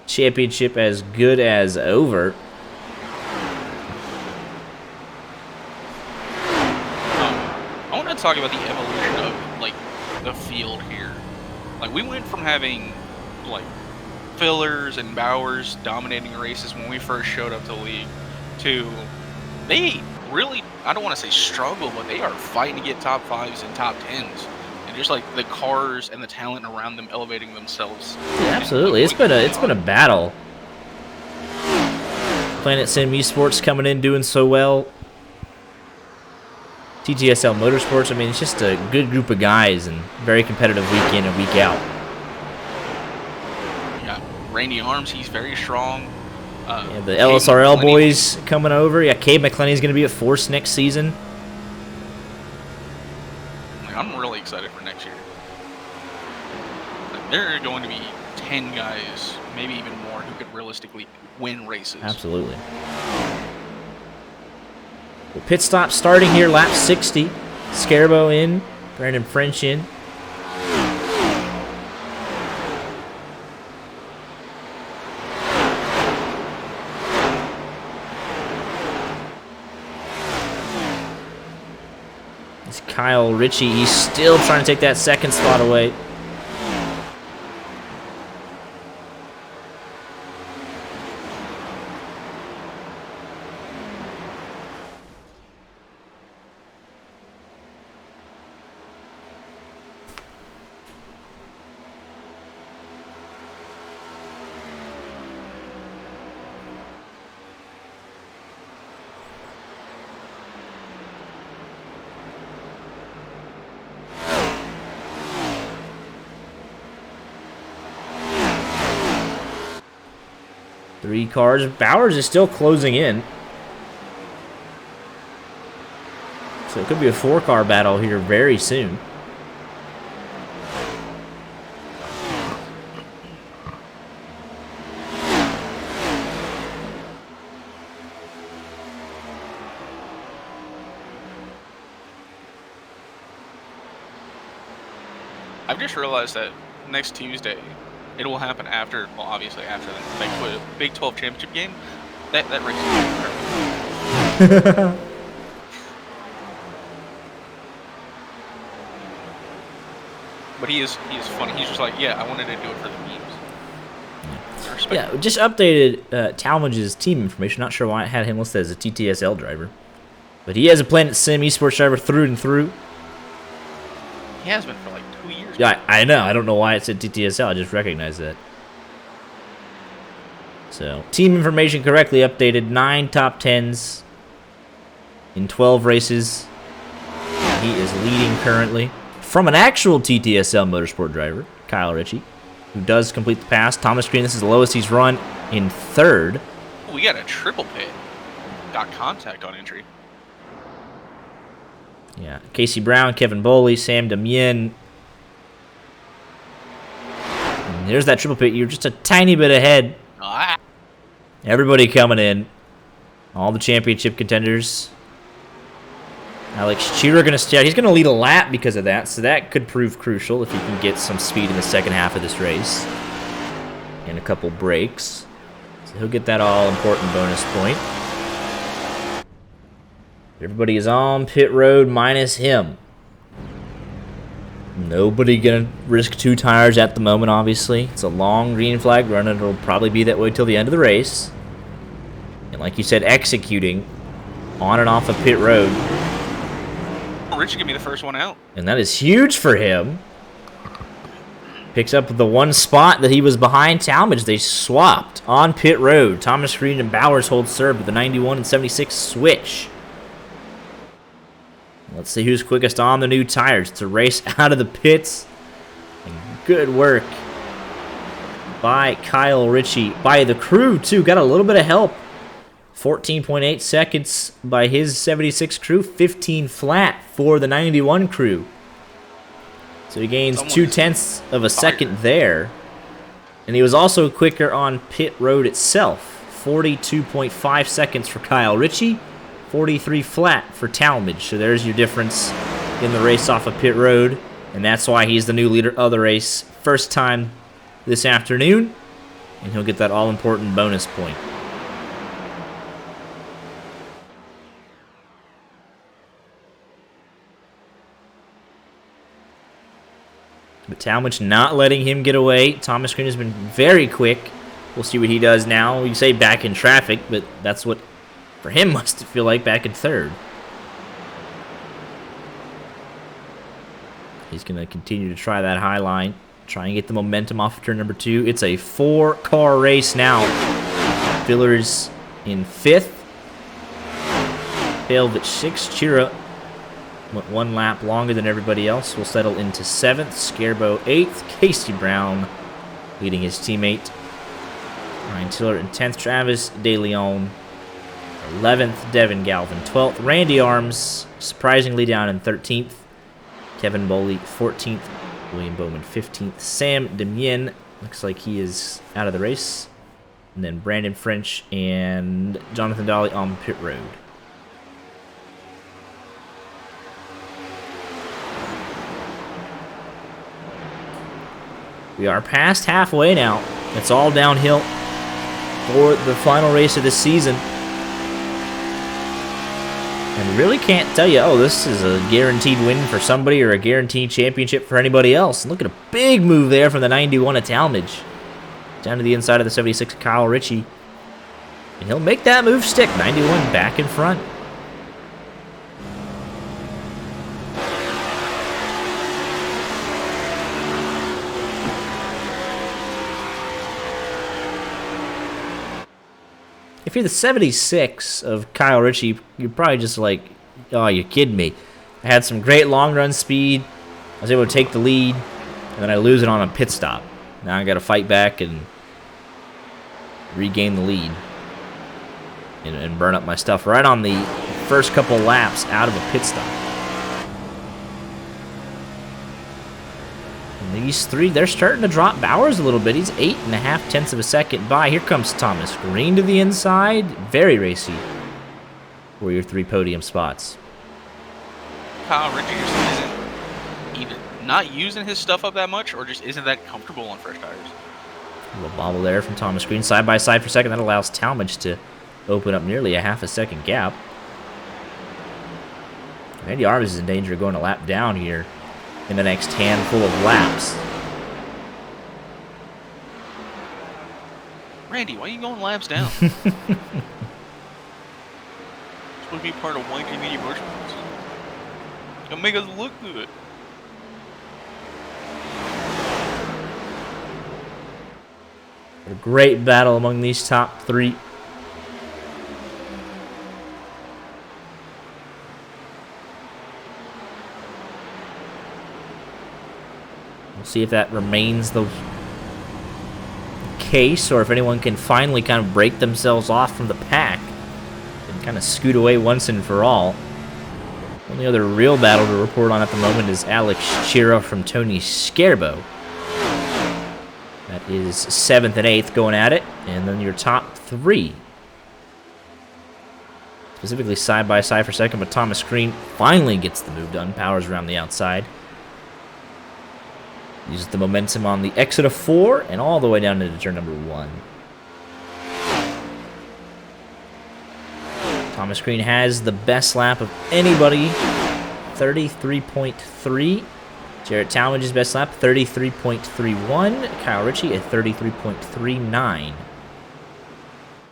championship as good as over. I want to talk about the evolution of like the field here. Like we went from having like Fillers and Bowers dominating races when we first showed up to the league to they really, I don't want to say struggle, but they are fighting to get top 5s and top 10s. And just like the cars and the talent around them elevating themselves. Yeah, absolutely. It's been a battle. Planet Sim Esports coming in doing so well. TTSL Motorsports, I mean, it's just a good group of guys and very competitive week in and week out. Yeah, Randy Arms, he's very strong. Yeah, the LSRL boys coming over. Yeah, Cade McClenny's going to be at Force next season. I'm really excited for next year. Like, there are going to be 10 guys, maybe even more, who could realistically win races. Absolutely. Well, pit stop starting here, lap 60. Scarbo in, Brandon French in. Kyle Ritchie, he's still trying to take that second spot away. Three cars. Bowers is still closing in. So it could be a 4-car battle here very soon. I've just realized that next Tuesday, it will happen after, well, obviously after the Big 12 championship game. That race is incredible. But he is funny. He's just like, yeah, I wanted to do it for the memes. Yeah, just updated Talmadge's team information. Not sure why it had him listed as a TTSL driver. But he has a Planet Sim Esports driver through and through. He has been for like 2 years. Yeah, I know. I don't know why it said TTSL. I just recognized that. So, team information correctly updated. 9 top 10s in 12 races. He is leading currently. From an actual TTSL Motorsport driver, Kyle Ritchie, who does complete the pass. Thomas Green, this is the lowest he's run in 3rd. We got a triple pit. Got contact on entry. Yeah, Casey Brown, Kevin Boley, Sam Damien. And there's that triple pit. You're just a tiny bit ahead. Ah. Everybody coming in. All the championship contenders. Alex Shearer going to start. He's going to lead a lap because of that, so that could prove crucial if he can get some speed in the second half of this race. And a couple breaks. So he'll get that all-important bonus point. Everybody is on pit road minus him. Nobody going to risk 2 tires at the moment, obviously. It's a long green flag run, and it'll probably be that way till the end of the race. And like you said, executing on and off of pit road. Richie give me the first one out. And that is huge for him. Picks up the 1 spot that he was behind Talmadge. They swapped on pit road. Thomas Green and Bowers hold serve with the 91 and 76 switch. Let's see who's quickest on the new tires. It's a race out of the pits. And good work by Kyle Ritchie. By the crew, too. Got a little bit of help. 14.8 seconds by his 76 crew. 15 flat for the 91 crew. So he gains 0.2 of a second there. And he was also quicker on pit road itself. 42.5 seconds for Kyle Ritchie. 43 flat for Talmadge. So there's your difference in the race off of pit road. And that's why he's the new leader of the race. First time this afternoon. And he'll get that all-important bonus point. But Talmadge not letting him get away. Thomas Green has been very quick. We'll see what he does now. You say back in traffic, but that's what for him must feel like back in third. He's going to continue to try that high line. Try and get the momentum off of turn number 2. It's a 4-car race now. Villers in 5th. Velvet 6th. Chira went 1 lap longer than everybody else. Will settle into 7th. Scarbo 8th. Casey Brown leading his teammate. Ryan Tiller in 10th. Travis De Leon 11th. Devin Galvin 12th. Randy Arms surprisingly down in 13th. Kevin Boley 14th. William Bowman 15th. Sam Demien looks like he is out of the race. And then Brandon French and Jonathan Dolly on pit road. We are past halfway now. It's all downhill for the final race of the season. And really can't tell you, oh, this is a guaranteed win for somebody or a guaranteed championship for anybody else. Look at a big move there from the 91 of Talmadge. Down to the inside of the 76 of Kyle Ritchie. And he'll make that move stick. 91 back in front. If you're the 76 of Kyle Ritchie, you're probably just like, oh, you're kidding me. I had some great long run speed. I was able to take the lead, and then I lose it on a pit stop. Now I got to fight back and regain the lead and burn up my stuff right on the first couple laps out of a pit stop. And these three, they're starting to drop Bowers a little bit. He's 8.5 of a second by. Here comes Thomas Green to the inside. Very racy for your 3 podium spots. Kyle Ritchie just isn't either not using his stuff up that much or just isn't that comfortable on fresh tires. A little bobble there from Thomas Green. Side by side for second. That allows Talmadge to open up nearly a half a second gap. Randy Arms is in danger of going a lap down here in the next handful of laps. Randy, why are you going laps down? It's supposed to be part of Wanky Media Motorsports. It'll make us look good. A great battle among these top 3. We'll see if that remains the case or if anyone can finally kind of break themselves off from the pack and kind of scoot away once and for all. Only other real battle to report on at the moment is Alex Chira from Tony Scarbo. That is 7th and 8th going at it. And then your top 3. Specifically side by side for second, but Thomas Green finally gets the move done. Powers around the outside. Uses the momentum on the exit of 4 and all the way down into turn number 1. Thomas Green has the best lap of anybody, 33.3. Jarrett Talmadge's best lap, 33.31. Kyle Ritchie at 33.39.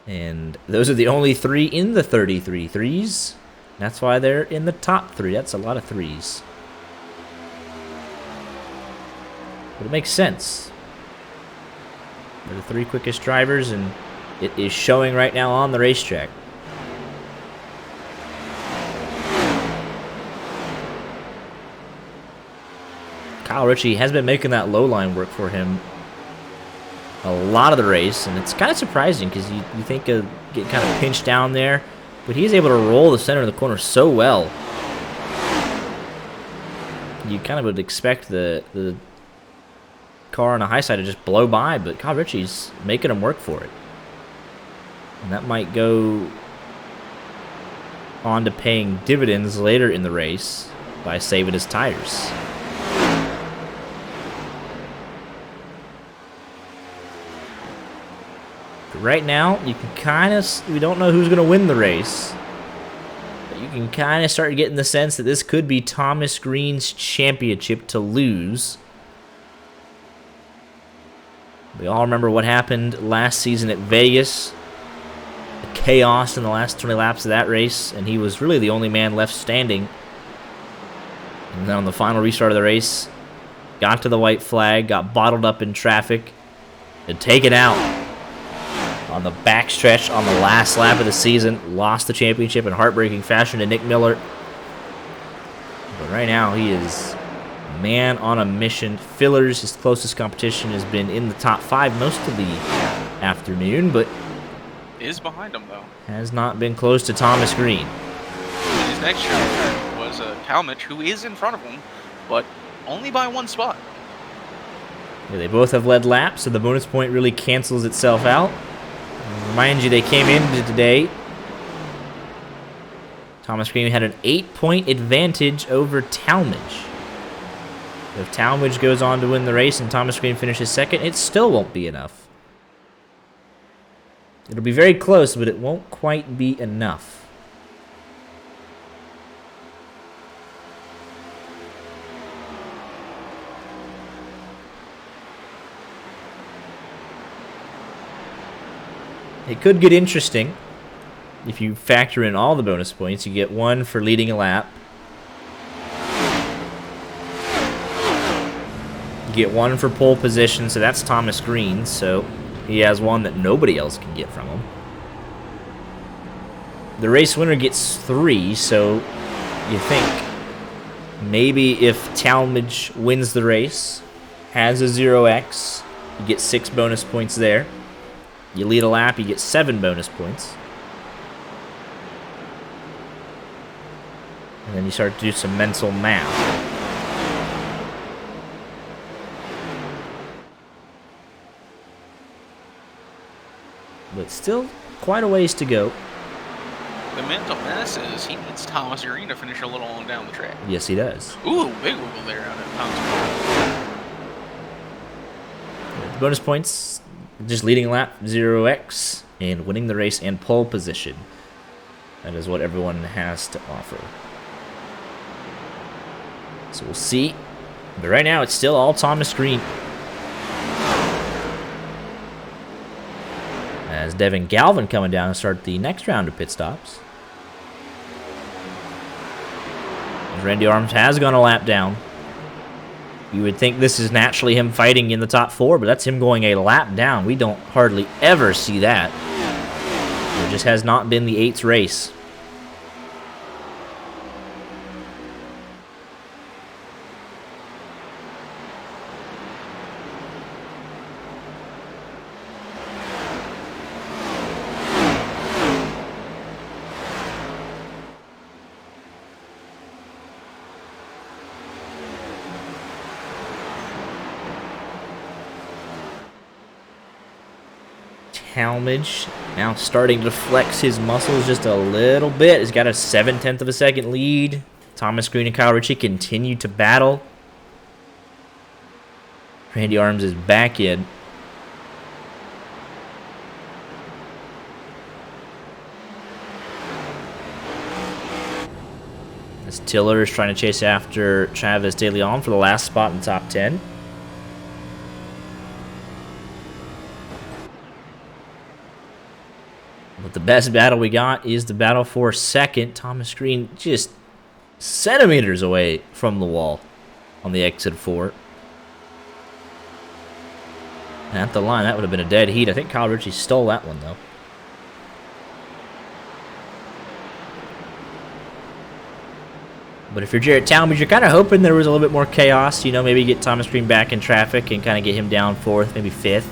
And those are the only 3 in the 33 threes. That's why they're in the top 3. That's a lot of 3s. But it makes sense. They're the 3 quickest drivers, and it is showing right now on the racetrack. Kyle Ritchie has been making that low line work for him a lot of the race, and it's kind of surprising because you think of get kind of pinched down there, but he's able to roll the center of the corner so well. You kind of would expect the car on the high side to just blow by, but Kyle Ritchie's making him work for it. And that might go on to paying dividends later in the race by saving his tires. But right now, you can kind of, we don't know who's going to win the race. But you can kind of start getting the sense that this could be Thomas Green's championship to lose. We all remember what happened last season at Vegas. The chaos in the last 20 laps of that race, and he was really the only man left standing. And then on the final restart of the race, got to the white flag, got bottled up in traffic, and taken out on the backstretch on the last lap of the season. Lost the championship in heartbreaking fashion to Nick Miller. But right now, he is man on a mission. Fillers, his closest competition, has been in the top 5 most of the afternoon, but is behind him though. Has not been close to Thomas Green. His next challenger was Talmadge, who is in front of him, but only by 1 spot. Yeah, they both have led laps, so the bonus point really cancels itself out. Remind you, they came into today. Thomas Green had an 8-point advantage over Talmadge. If Talmadge goes on to win the race and Thomas Green finishes second, it still won't be enough. It'll be very close, but it won't quite be enough. It could get interesting. If you factor in all the bonus points, you get 1 for leading a lap. You get 1 for pole position, so that's Thomas Green, so he has 1 that nobody else can get from him. The race winner gets 3, so you think maybe if Talmadge wins the race, has a 0x, you get 6 bonus points there. You lead a lap, you get 7 bonus points. And then you start to do some mental math. But still quite a ways to go. The mental menace is he needs Thomas Green to finish a little on down the track. Yes, he does. Ooh, big wiggle there out of Thomas Green. The bonus points, just leading a lap, 0x, and winning the race and pole position. That is what everyone has to offer. So we'll see. But right now, it's still all Thomas Green. As Devin Galvin coming down to start the next round of pit stops. As Randy Arms has gone a lap down. You would think this is naturally him fighting in the top 4, but that's him going a lap down. We don't hardly ever see that. It just has not been the 8th race. Talmadge now starting to flex his muscles just a little bit. He's got a 0.7 of a second lead. Thomas Green and Kyle Ritchie continue to battle. Randy Arms is back in. As Tiller is trying to chase after Travis De Leon for the last spot in the top 10. But the best battle we got is the battle for second. Thomas Green just centimeters away from the wall on the exit 4. And at the line, that would have been a dead heat. I think Kyle Ritchie stole that one, though. But if you're Jarrett Talmadge, you're kind of hoping there was a little bit more chaos. You know, maybe get Thomas Green back in traffic and kind of get him down 4th, maybe 5th.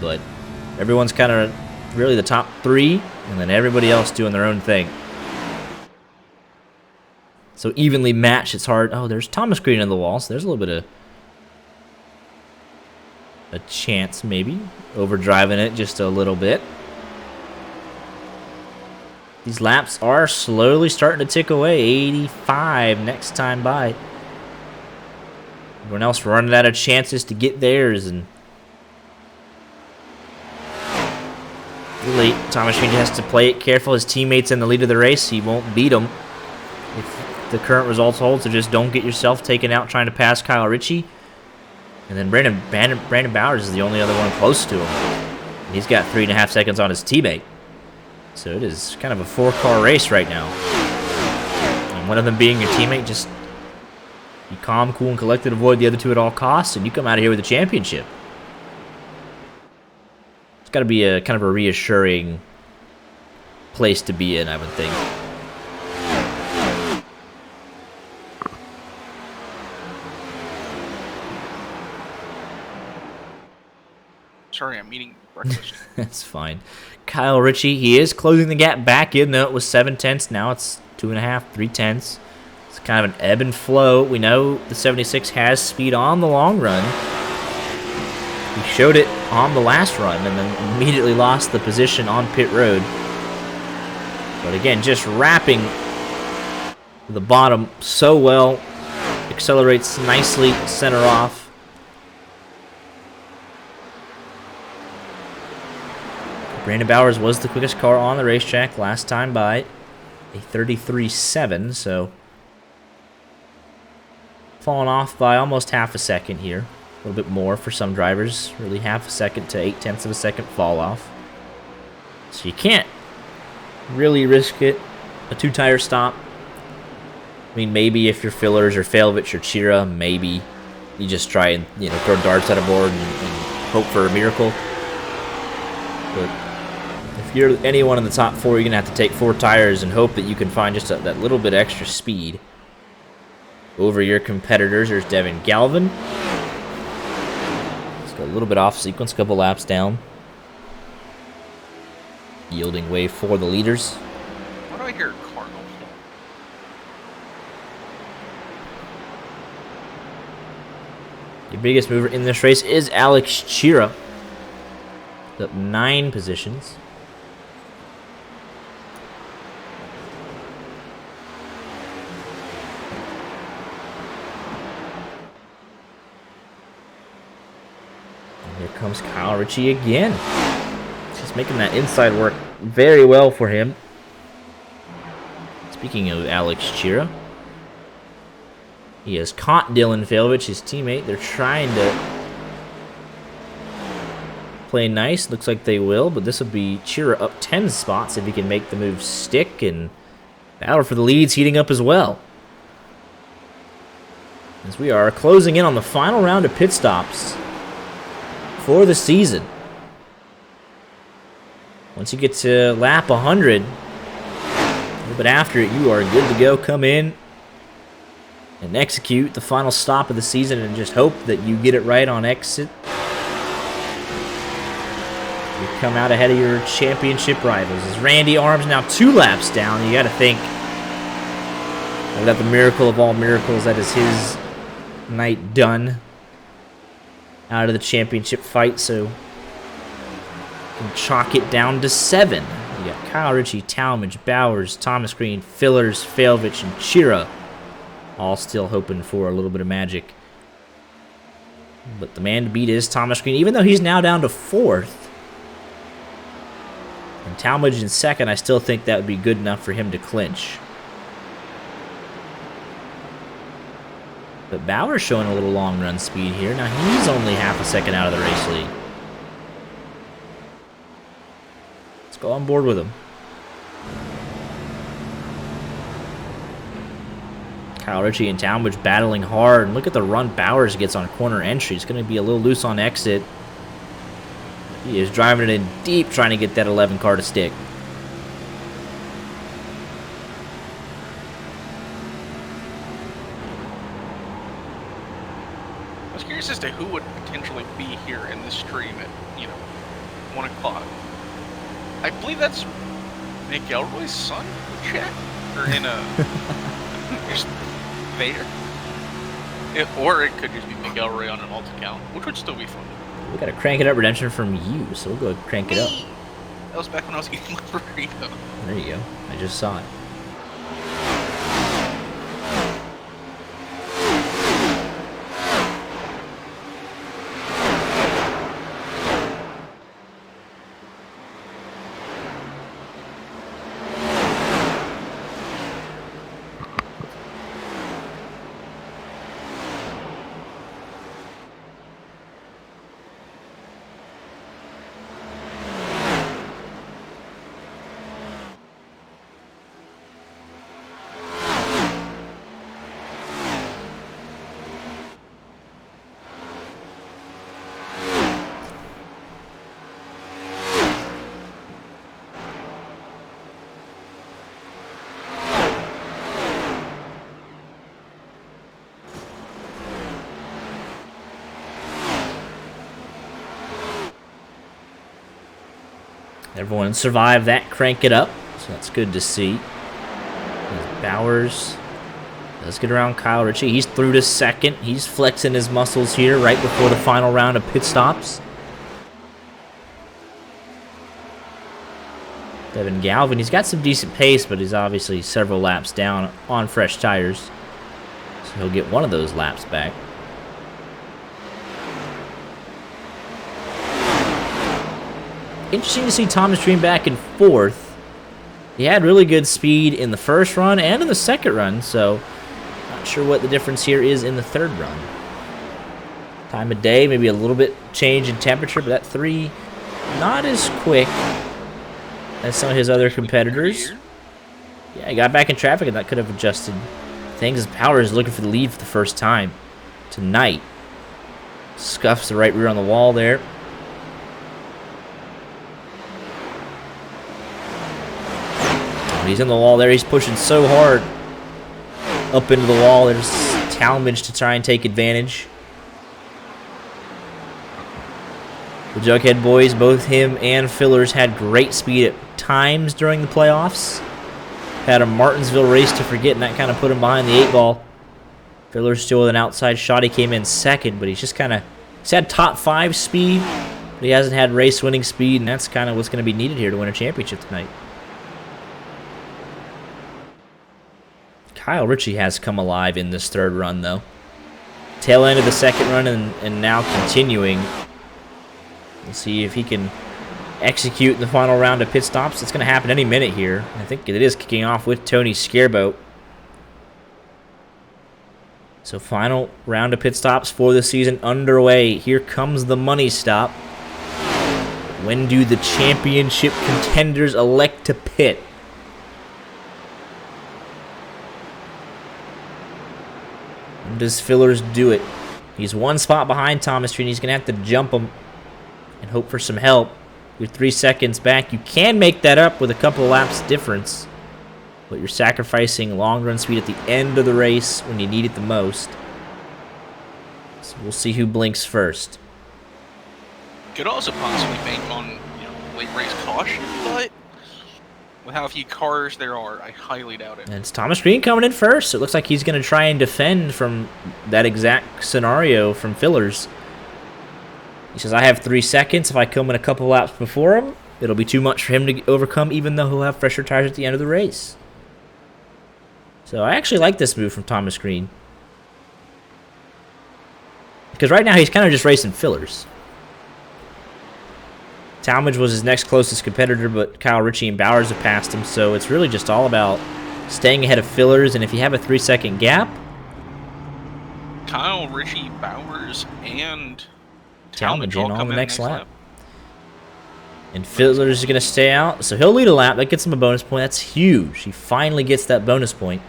But everyone's kind of really the top 3, and then everybody else doing their own thing. So evenly matched, it's hard. Oh, there's Thomas Green in the wall, so there's a little bit of a chance, maybe. Overdriving it just a little bit. These laps are slowly starting to tick away. 85 next time by. Everyone else running out of chances to get theirs. And late, Thomas Green has to play it careful. His teammates in the lead of the race. He won't beat them if the current results hold. So just don't get yourself taken out trying to pass Kyle Ritchie. And then Brandon Bowers is the only other one close to him. And he's got 3.5 seconds on his teammate. So it is kind of a 4-car race right now. And one of them being your teammate, just be calm, cool, and collected, avoid the other 2 at all costs, and you come out of here with a championship. It's got to be a kind of a reassuring place to be in, I would think. Sorry, I'm eating breakfast. That's fine. Kyle Ritchie, he is closing the gap back in, though it was 7/10. Now it's 2.5, 3/10. It's kind of an ebb and flow. We know the 76 has speed on the long run. He showed it on the last run and then immediately lost the position on pit road. But again, just wrapping the bottom so well. Accelerates nicely, center off. Brandon Bowers was the quickest car on the racetrack last time by a 33.7, so falling off by almost half a second here. A little bit more for some drivers, really half a second to 0.8 of a second fall off. So you can't really risk it. A 2-tire stop. I mean, maybe if you're Fillers or Failvich or Chira, maybe you just try and, you know, throw darts at a board and hope for a miracle. But if you're anyone in the top 4, you're going to have to take 4 tires and hope that you can find just that little bit extra speed over your competitors. There's Devin Galvin. Let's go a little bit off sequence, couple laps down. Yielding way for the leaders. Why do I hear Cardinal? Your biggest mover in this race is Alex Chira. Up 9 positions. Here comes Kyle Ritchie again. Just making that inside work very well for him. Speaking of Alex Chira, he has caught Dylan Failvich, his teammate. They're trying to play nice. Looks like they will, but this will be Chira up 10 spots if he can make the move stick, and battle for the leads heating up as well. As we are closing in on the final round of pit stops for the season. Once you get to lap 100, a little bit after it, you are good to go. Come in and execute the final stop of the season and just hope that you get it right on exit. You come out ahead of your championship rivals. As Randy Arms now 2 laps down, you got to think that the miracle of all miracles, that is his night done out of the championship fight, so you can chalk it down to 7. You got Kyle Ritchie, Talmadge, Bowers, Thomas Green, Fillers, Failvich, and Chira, all still hoping for a little bit of magic. But the man to beat is Thomas Green, even though he's now down to 4th. And Talmadge in 2nd, I still think that would be good enough for him to clinch. But Bauer's showing a little long run speed here. Now he's only half a second out of the race lead. Let's go on board with him. Kyle Ritchie and Talmadge battling hard. And look at the run Bowers gets on corner entry. It's going to be a little loose on exit. He is driving it in deep, trying to get that 11 car to stick. was curious as to who would potentially be here in this stream at, 1 o'clock. I believe that's Nick Elroy's son in chat, or in just there. Or it could just be Nick Elroy on an alt account, which would still be fun. We gotta crank it up redemption from you, so we'll go crank it up. That was back when I was eating my burrito. There you go. I just saw it. Everyone survived that crank it up, so that's good to see. Bowers does get around Kyle Ritchie. He's through to second. He's flexing his muscles here right before the final round of pit stops. Devin Galvin, he's got some decent pace, but he's obviously several laps down on fresh tires. So he'll get one of those laps back. Interesting to see Thomas Dream back in fourth. He had really good speed in the first run and in the second run, so not sure what the difference here is in the third run. Time of day, maybe a little bit change in temperature, but that 3 not as quick as some of his other competitors. Yeah, he got back in traffic, and that could have adjusted things. His Power is looking for the lead for the first time tonight. Scuffs the right rear on the wall there. He's in the wall there. He's pushing so hard up into the wall. There's Talmadge to try and take advantage. The Jughead boys, both him and Fillers, had great speed at times during the playoffs. Had a Martinsville race to forget, and that kind of put him behind the 8 ball. Fillers still with an outside shot. He came in second, but he's just kind of... He's had top 5 speed, but he hasn't had race-winning speed, and that's kind of what's going to be needed here to win a championship tonight. Kyle Ritchie has come alive in this third run, though. Tail end of the second run and now continuing. We'll see if he can execute in the final round of pit stops. It's going to happen any minute here. I think it is kicking off with Tony Scareboat. So final round of pit stops for the season underway. Here comes the money stop. When do the championship contenders elect to pit? Does Fillers do it? He's 1 spot behind Thomas Tree, and he's going to have to jump him and hope for some help. You're 3 seconds back. You can make that up with a couple of laps difference, but you're sacrificing long run speed at the end of the race when you need it the most. So we'll see who blinks first. Could also possibly bank on late race caution, but with how few cars there are, I highly doubt it. And it's Thomas Green coming in first. It looks like he's going to try and defend from that exact scenario from Fillers. He says, I have 3 seconds. If I come in a couple laps before him, it'll be too much for him to overcome, even though he'll have fresher tires at the end of the race. So I actually like this move from Thomas Green. Because right now he's kind of just racing Fillers. Talmadge was his next closest competitor, but Kyle Ritchie and Bowers have passed him, so it's really just all about staying ahead of Fillers, and if you have a 3-second gap... Kyle Ritchie, Bowers, and Talmadge in on the next lap. And Fillers is going to stay out, so he'll lead a lap. That gets him a bonus point. That's huge. He finally gets that bonus point.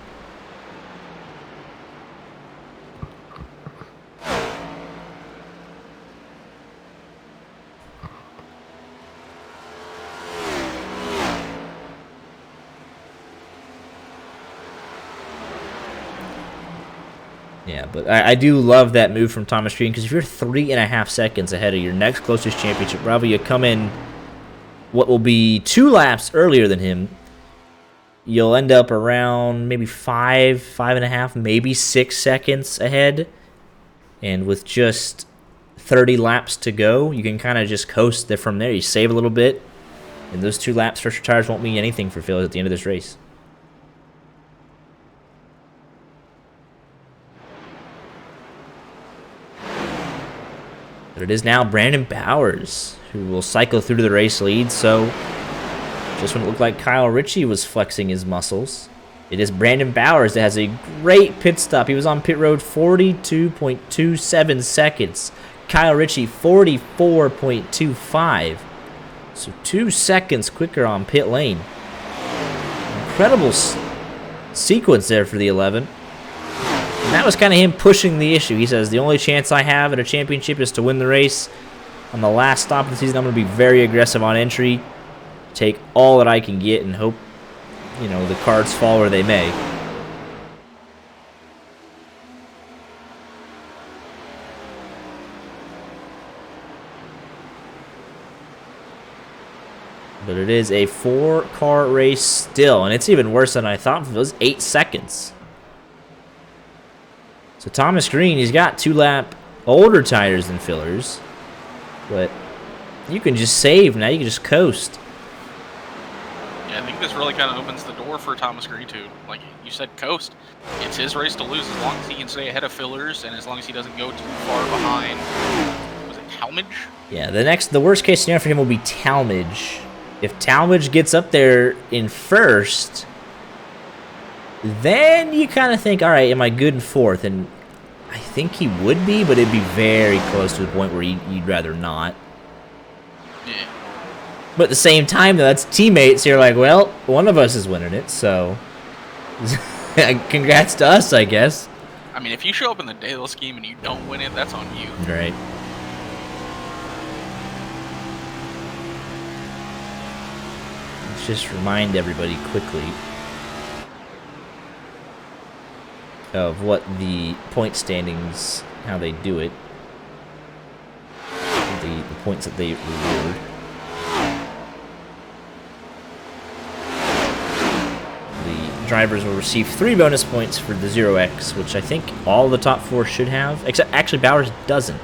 Yeah, but I do love that move from Thomas Green, because if you're 3.5 seconds ahead of your next closest championship rival, you come in what will be 2 laps earlier than him. You'll end up around maybe 5.5, maybe 6 seconds ahead. And with just 30 laps to go, you can kind of just coast there from there. You save a little bit, and those 2 laps, fresher tires won't mean anything for Phil at the end of this race. But it is now Brandon Bowers who will cycle through to the race lead. So just when it looked like Kyle Ritchie was flexing his muscles, it is Brandon Bowers that has a great pit stop. He was on pit road 42.27 seconds. Kyle Ritchie 44.25. So 2 seconds quicker on pit lane. Incredible sequence there for the 11. And that was kind of him pushing the issue. He says, the only chance I have at a championship is to win the race. On the last stop of the season, I'm going to be very aggressive on entry. Take all that I can get and hope, you know, the cards fall where they may. But it is a 4-car race still, and it's even worse than I thought. It was 8 seconds. So Thomas Green, he's got 2-lap older tires than fillers, but you can just save now. You can just coast. Yeah, I think this really kind of opens the door for Thomas Green too. Like you said, coast. It's his race to lose as long as he can stay ahead of fillers and as long as he doesn't go too far behind. Was it Talmadge? Yeah, the worst case scenario for him will be Talmadge. If Talmadge gets up there in first, then you kind of think, all right, am I good in fourth? And I think he would be, but it'd be very close to the point where you'd rather not. Yeah. But at the same time, though, that's teammates. You're like, well, one of us is winning it, so congrats to us, I guess. I mean, if you show up in the Dale scheme and you don't win it, that's on you. Right. Let's just remind everybody quickly of what the point standings, how they do it, the points that they reward. The drivers will receive 3 bonus points for the 0x, which I think all the top 4 should have, except actually Bowers doesn't.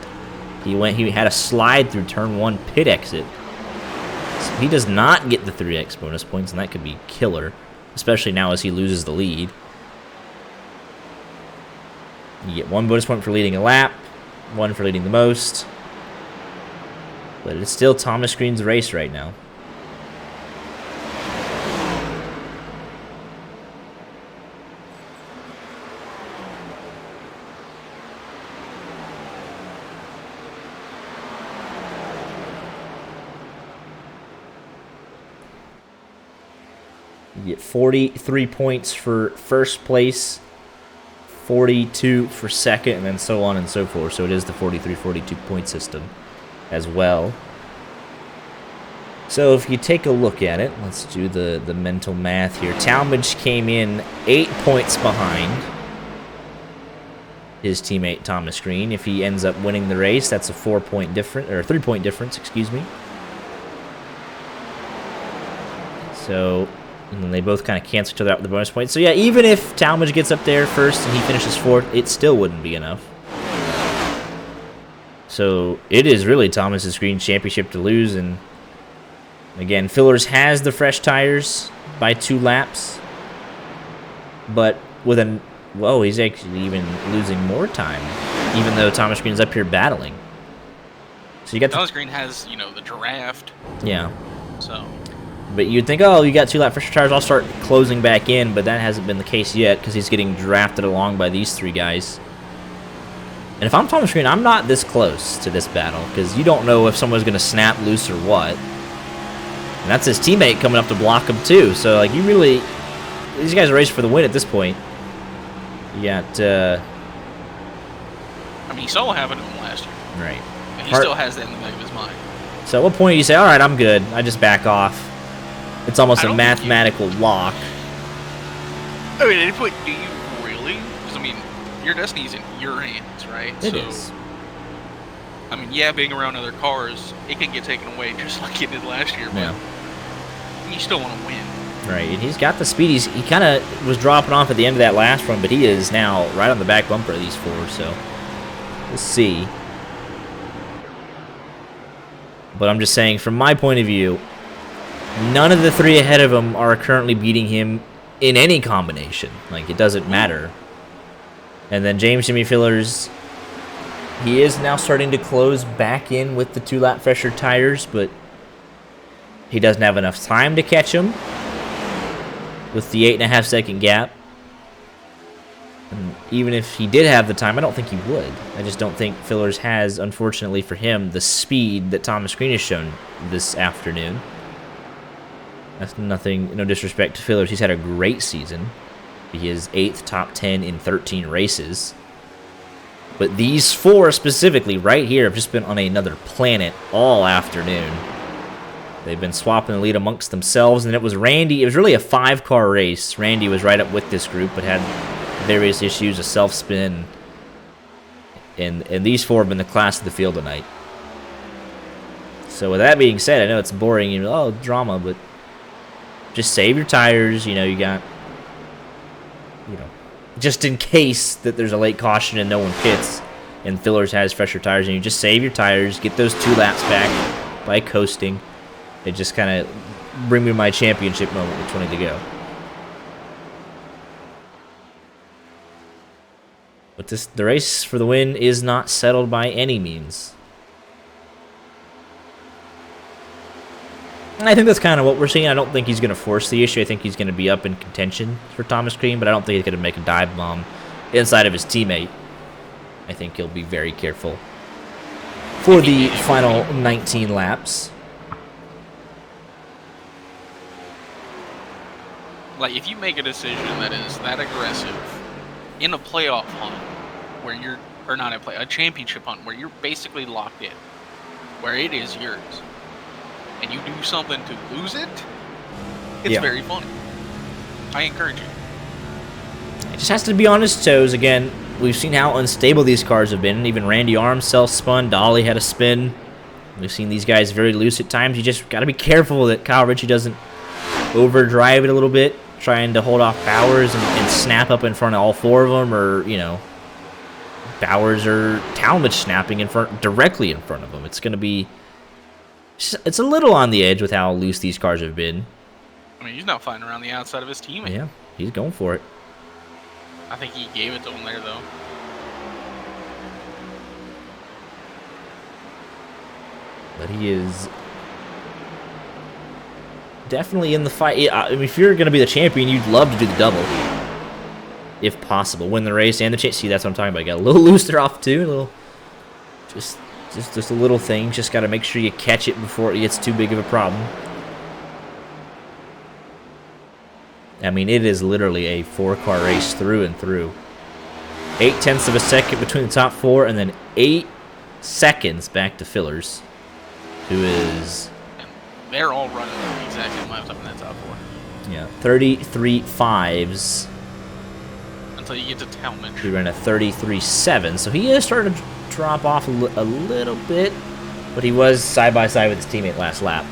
He had a slide through turn 1 pit exit. So he does not get the 3x bonus points, and that could be killer, especially now as he loses the lead. You get 1 bonus point for leading a lap, 1 for leading the most. But it's still Thomas Green's race right now. You get 43 points for first place, 42 for second, and then so on and so forth. So it is the 43-42 point system as well. So if you take a look at it, let's do the mental math here. Talmadge came in 8 points behind his teammate Thomas Green. If he ends up winning the race, that's a 4-point difference, or a 3-point difference, excuse me. So, and then they both kind of cancel each other out with the bonus points. So yeah, even if Talmadge gets up there first and he finishes 4th, it still wouldn't be enough. So it is really Thomas Green's championship to lose. And again, Fillers has the fresh tires by 2 laps, but with a whoa, he's actually even losing more time, even though Thomas Green's up here battling. So you got Thomas Green has, you know, the draft. Yeah. So. But you'd think, oh, you got 2 lap fresher tires, I'll start closing back in, but that hasn't been the case yet because he's getting drafted along by these 3 guys. And if I'm Thomas Green, I'm not this close to this battle because you don't know if someone's going to snap loose or what. And that's his teammate coming up to block him too. So, like, you really... These guys are racing for the win at this point. You got... I mean, he saw what happened to him last year. Right. And he still has that in the back of his mind. So at what point do you say, all right, I'm good. I just back off. It's almost a mathematical lock. I mean, at any point, do you really? Because, I mean, your destiny's in your hands, right? It is. I mean, yeah, being around other cars, it can get taken away just like it did last year, but Yeah. you still want to win. Right, and he's got the speed. He kind of was dropping off at the end of that last run, but he is now right on the back bumper of these 4, so we'll see. But I'm just saying, from my point of view, none of the 3 ahead of him are currently beating him in any combination. Like, it doesn't matter. And then James Jimmy Fillers, he is now starting to close back in with the 2-lap Fischer tires, but he doesn't have enough time to catch him with the 8.5-second gap. And even if he did have the time, I don't think he would. I just don't think Fillers has, unfortunately for him, the speed that Thomas Green has shown this afternoon. That's nothing, no disrespect to Fillers. He's had a great season. He is 8th top 10 in 13 races. But these 4 specifically right here have just been on another planet all afternoon. They've been swapping the lead amongst themselves, and it was Randy. It was really a 5-car race. Randy was right up with this group, but had various issues, a self-spin. And these 4 have been the class of the field tonight. So with that being said, I know it's boring, drama, but just save your tires. You got, just in case that there's a late caution and no one pits, and Fillers has fresher tires, and you just save your tires, get those 2 laps back by coasting. It just kind of bring me my championship moment with 20 to go. But the race for the win is not settled by any means. And I think that's kind of what we're seeing. I don't think he's going to force the issue. I think he's going to be up in contention for Thomas Green, but I don't think he's going to make a dive bomb inside of his teammate. I think he'll be very careful for the final 19 laps. Like, if you make a decision that is that aggressive in a playoff hunt, where you're, or not a championship hunt, where you're basically locked in, where it is yours, and you do something to lose it, it's very funny. I encourage you. It just has to be on his toes. Again, we've seen how unstable these cars have been. Even Randy Arms self-spun. Dolly had a spin. We've seen these guys very loose at times. You just got to be careful that Kyle Ritchie doesn't overdrive it a little bit, trying to hold off Bowers and snap up in front of all 4 of them, or, Bowers or Talmadge snapping directly in front of them. It's going to be... It's a little on the edge with how loose these cars have been. I mean, he's not fighting around the outside of his teammate. Yeah, he's going for it. I think he gave it to him there, though. But he is definitely in the fight. I mean, if you're going to be the champion, you'd love to do the double. If possible. Win the race and the chance. See, that's what I'm talking about. You got a little loose there off, too. A little... Just a little thing. Just got to make sure you catch it before it gets too big of a problem. I mean, it is literally a 4-car race through and through. 0.8 of a second between the top 4, and then 8 seconds back to Fillers, who is... And they're all running the exact same laps up in that top 4. Yeah, 33.5s. Until you get to Talmadge. He ran a 33.7, so he is starting to drop off a little bit, but he was side-by-side with his teammate last lap.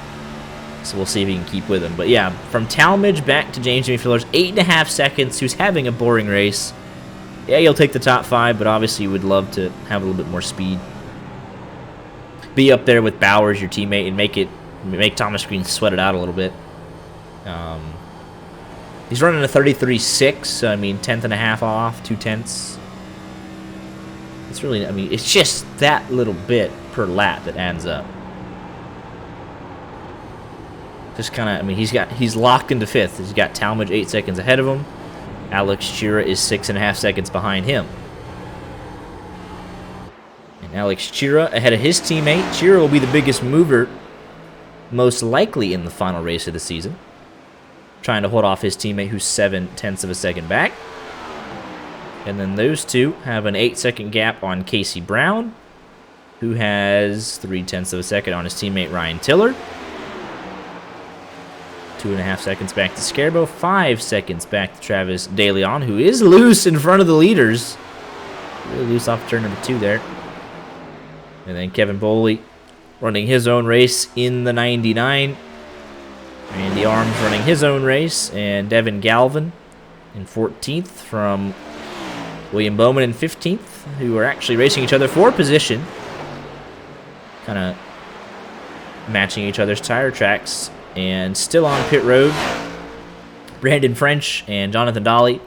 So we'll see if he can keep with him. But yeah, from Talmadge back to James Jimmy Fillers, 8.5 seconds, who's having a boring race. Yeah, you'll take the top 5, but obviously you would love to have a little bit more speed. Be up there with Bowers, your teammate, and make Thomas Green sweat it out a little bit. He's running a 33.6, so I mean, 10.5 off, 2/10. It's really, I mean, it's just that little bit per lap that adds up. Just kind of, I mean, he's locked into 5th. He's got Talmadge 8 seconds ahead of him. Alex Chira is 6.5 seconds behind him. And Alex Chira ahead of his teammate. Chira will be the biggest mover, most likely in the final race of the season. Trying to hold off his teammate, who's 0.7 of a second back. And then those two have an 8-second gap on Casey Brown, who has 0.3 of a second on his teammate Ryan Tiller. 2.5 seconds back to Scarbo, 5 seconds back to Travis DeLeon, who is loose in front of the leaders. really loose off turn number 2 there. And then Kevin Boley running his own race in the 99. Randy Arms running his own race. And Devin Galvin in 14th from William Bowman in 15th, who are actually racing each other for position. Kind of matching each other's tire tracks. And still on pit road, Brandon French and Jonathan Dolly.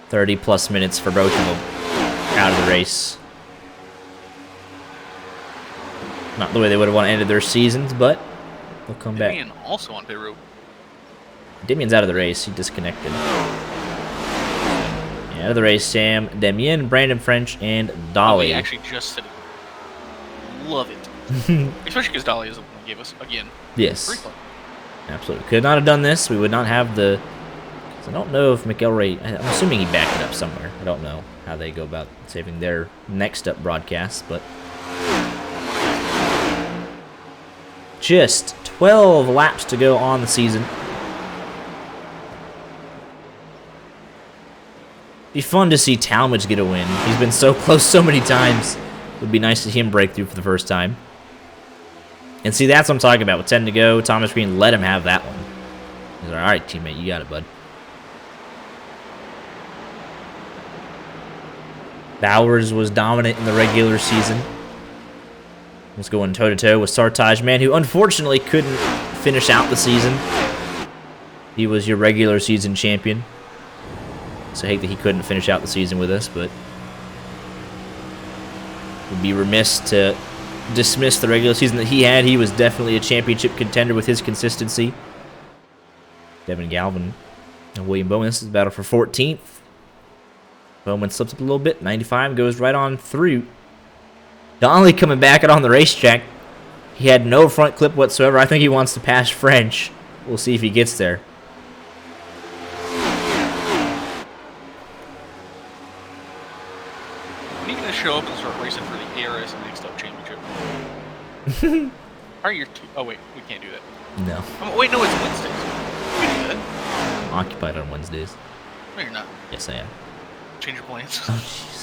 30-plus minutes for both of them out of the race. Not the way they would have wanted to end their seasons, but they'll come back. Damian also on pit road. Damian's out of the race. He disconnected. Yeah, out of the race, Sam, Damien, Brandon French, and Dolly. He actually just said it. Love it. Especially because Dolly is the one who gave us, again, yes. replay. Absolutely. Could not have done this. We would not have the... I don't know if McElroy... I'm assuming he backed it up somewhere. I don't know how they go about saving their next up broadcasts, but... Just 12 laps to go on the season. Be fun to see Talmadge get a win. He's been so close so many times. It would be nice to see him break through for the first time. And see, that's what I'm talking about. With 10 to go, Thomas Green let him have that one. He's like, all right, teammate, you got it, bud. Bowers was dominant in the regular season. Was going toe-to-toe with Sartaj, man, who unfortunately couldn't finish out the season. He was your regular season champion. So I hate that he couldn't finish out the season with us, but would be remiss to dismiss the regular season that he had. He was definitely a championship contender with his consistency. Devin Galvin and William Bowman. This is a battle for 14th. Bowman slips up a little bit. 95 goes right on through. Donnelly coming back out on the racetrack. He had no front clip whatsoever. I think he wants to pass French. We'll see if he gets there. When are you going to show up and start racing for the ARS and Next Up Championship? Are you? Oh wait, we can't do that. No. Oh, wait, no, it's Wednesdays. We can do that. I'm occupied on Wednesdays. No, you're not. Yes, I am. Change your plans. Oh, jeez.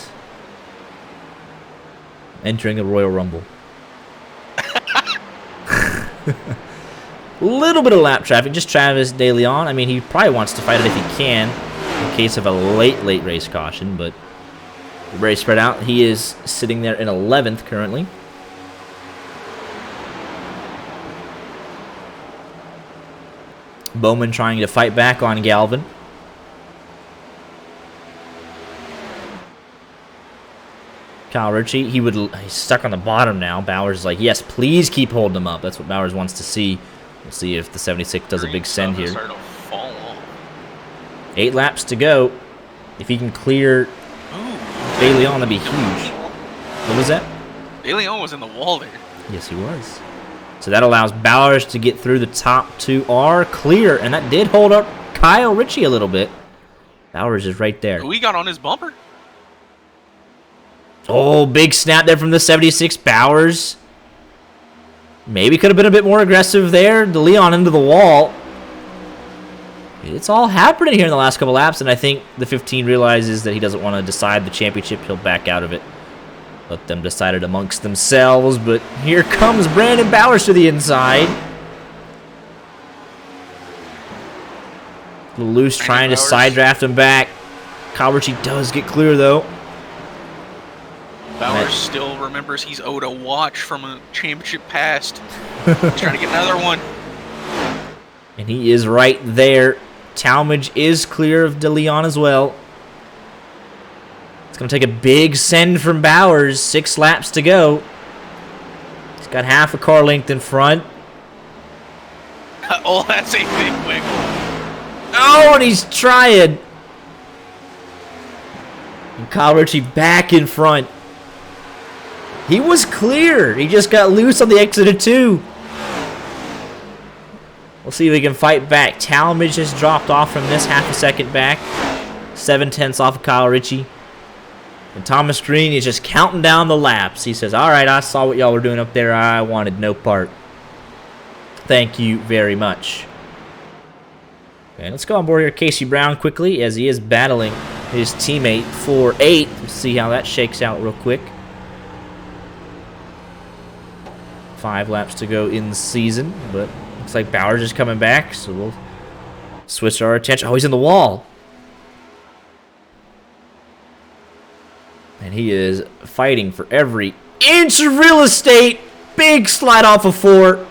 Entering the Royal Rumble. Little bit of lap traffic. Just Travis De Leon. I mean, he probably wants to fight it if he can in case of a late race caution, but the race spread out. He is sitting there in 11th currently. Bowman trying to fight back on Galvin. Kyle Ritchie, he's stuck on the bottom now. Bowers is like, yes, please keep holding him up. That's what Bowers wants to see. We'll see if the 76 does a big send here. 8 laps to go. If he can clear De Leon, that'd be huge. What was that? De Leon was in the wall there. Yes, he was. So that allows Bowers to get through the top 2 are clear, and that did hold up Kyle Ritchie a little bit. Bowers is right there. Who he got on his bumper? Oh, big snap there from the 76. Bowers. Maybe could have been a bit more aggressive there. De Leon into the wall. It's all happening here in the last couple laps, and I think the 15 realizes that he doesn't want to decide the championship. He'll back out of it. Let them decide it amongst themselves, but here comes Brandon Bowers to the inside. A little loose, trying to side draft him back. Kyle Ritchie does get clear, though. Bowers still remembers he's owed a watch from a championship past. He's trying to get another one. And he is right there. Talmadge is clear of De Leon as well. It's going to take a big send from Bowers. 6 laps to go. He's got half a car length in front. Oh, that's a big wiggle. Oh, and he's trying. And Kyle Ritchie back in front. He was clear. He just got loose on the exit of 2. We'll see if we can fight back. Talmadge has dropped off from this half a second back. 7/10 off of Kyle Ritchie. And Thomas Green is just counting down the laps. He says, all right, I saw what y'all were doing up there. I wanted no part. Thank you very much. Okay, let's go on board here. Casey Brown quickly, as he is battling his teammate for 8th. We'll see how that shakes out real quick. 5 laps to go in the season, but looks like Bowers is coming back, so we'll switch our attention. Oh, he's in the wall. And he is fighting for every inch of real estate. Big slide off of 4.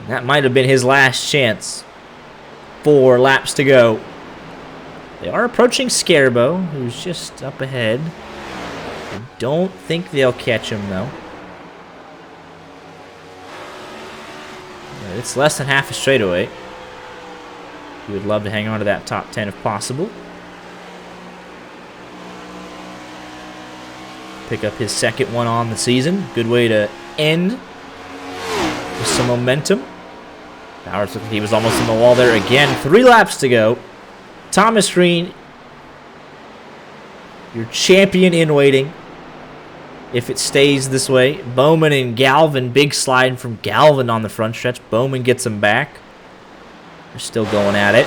That might have been his last chance. 4 laps to go. They are approaching Scarabo, who's just up ahead. I don't think they'll catch him, though. It's less than half a straightaway. He would love to hang on to that top 10 if possible. Pick up his 2nd one on the season. Good way to end with some momentum. Bowers looked like he was almost in the wall there again. 3 laps to go. Thomas Green, your champion in waiting. If it stays this way. Bowman and Galvin, big slide from Galvin on the front stretch. Bowman gets him back. They're still going at it.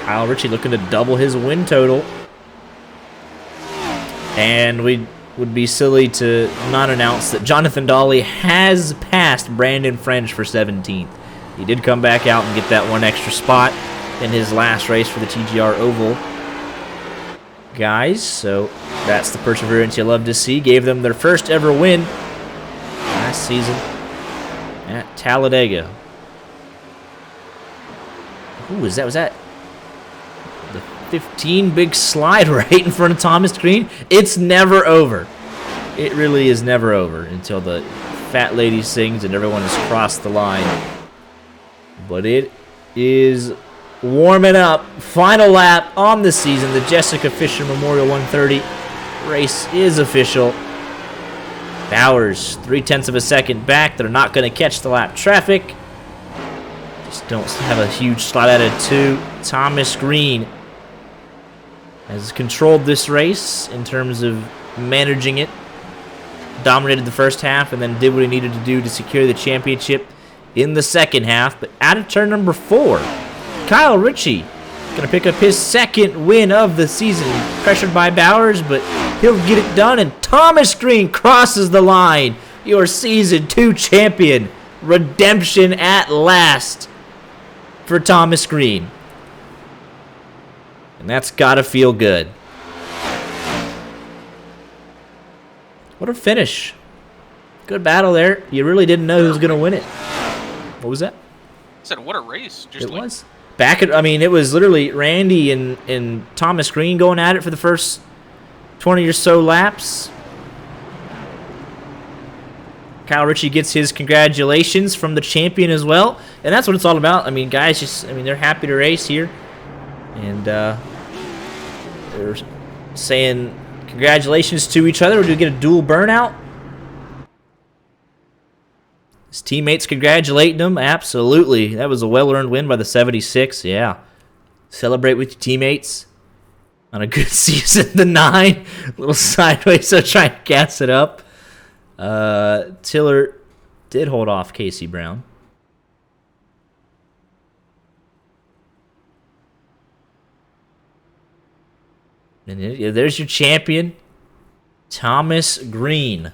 Kyle Ritchie looking to double his win total. And we would be silly to not announce that Jonathan Dolly has passed Brandon French for 17th. He did come back out and get that 1 extra spot in his last race for the TGR Oval. Guys, so that's the perseverance you love to see. Gave them their first ever win last season at Talladega. Who was that? Was that the 15 big slide right in front of Thomas Green? It's never over. It really is never over until the fat lady sings and everyone has crossed the line. But it is warming up. Final lap on the season. The Jessica Fischer Memorial 130 race is official. Bowers, 0.3 of a second back. They're not going to catch the lap traffic. Just don't have a huge slide out of 2. Thomas Green has controlled this race in terms of managing it. Dominated the first half and then did what he needed to do to secure the championship in the second half. But out of turn number 4, Kyle Ritchie going to pick up his 2nd win of the season. Pressured by Bowers, but he'll get it done. And Thomas Green crosses the line. Your Season 2 champion. Redemption at last for Thomas Green. And that's got to feel good. What a finish. Good battle there. You really didn't know who was going to win it. What was that? I said, what a race. Just it was. Back at, I mean, it was literally Randy and Thomas Green going at it for the first 20 or so laps. Kyle Ritchie gets his congratulations from the champion as well. And that's what it's all about. I mean, guys just, I mean, they're happy to race here. And they're saying congratulations to each other. Or do we get a dual burnout? His teammates congratulating him. Absolutely. That was a well-earned win by the 76. Yeah. Celebrate with your teammates on a good season. The 9. A little sideways, so try and gas it up. Tiller did hold off Casey Brown. And there's your champion, Thomas Green.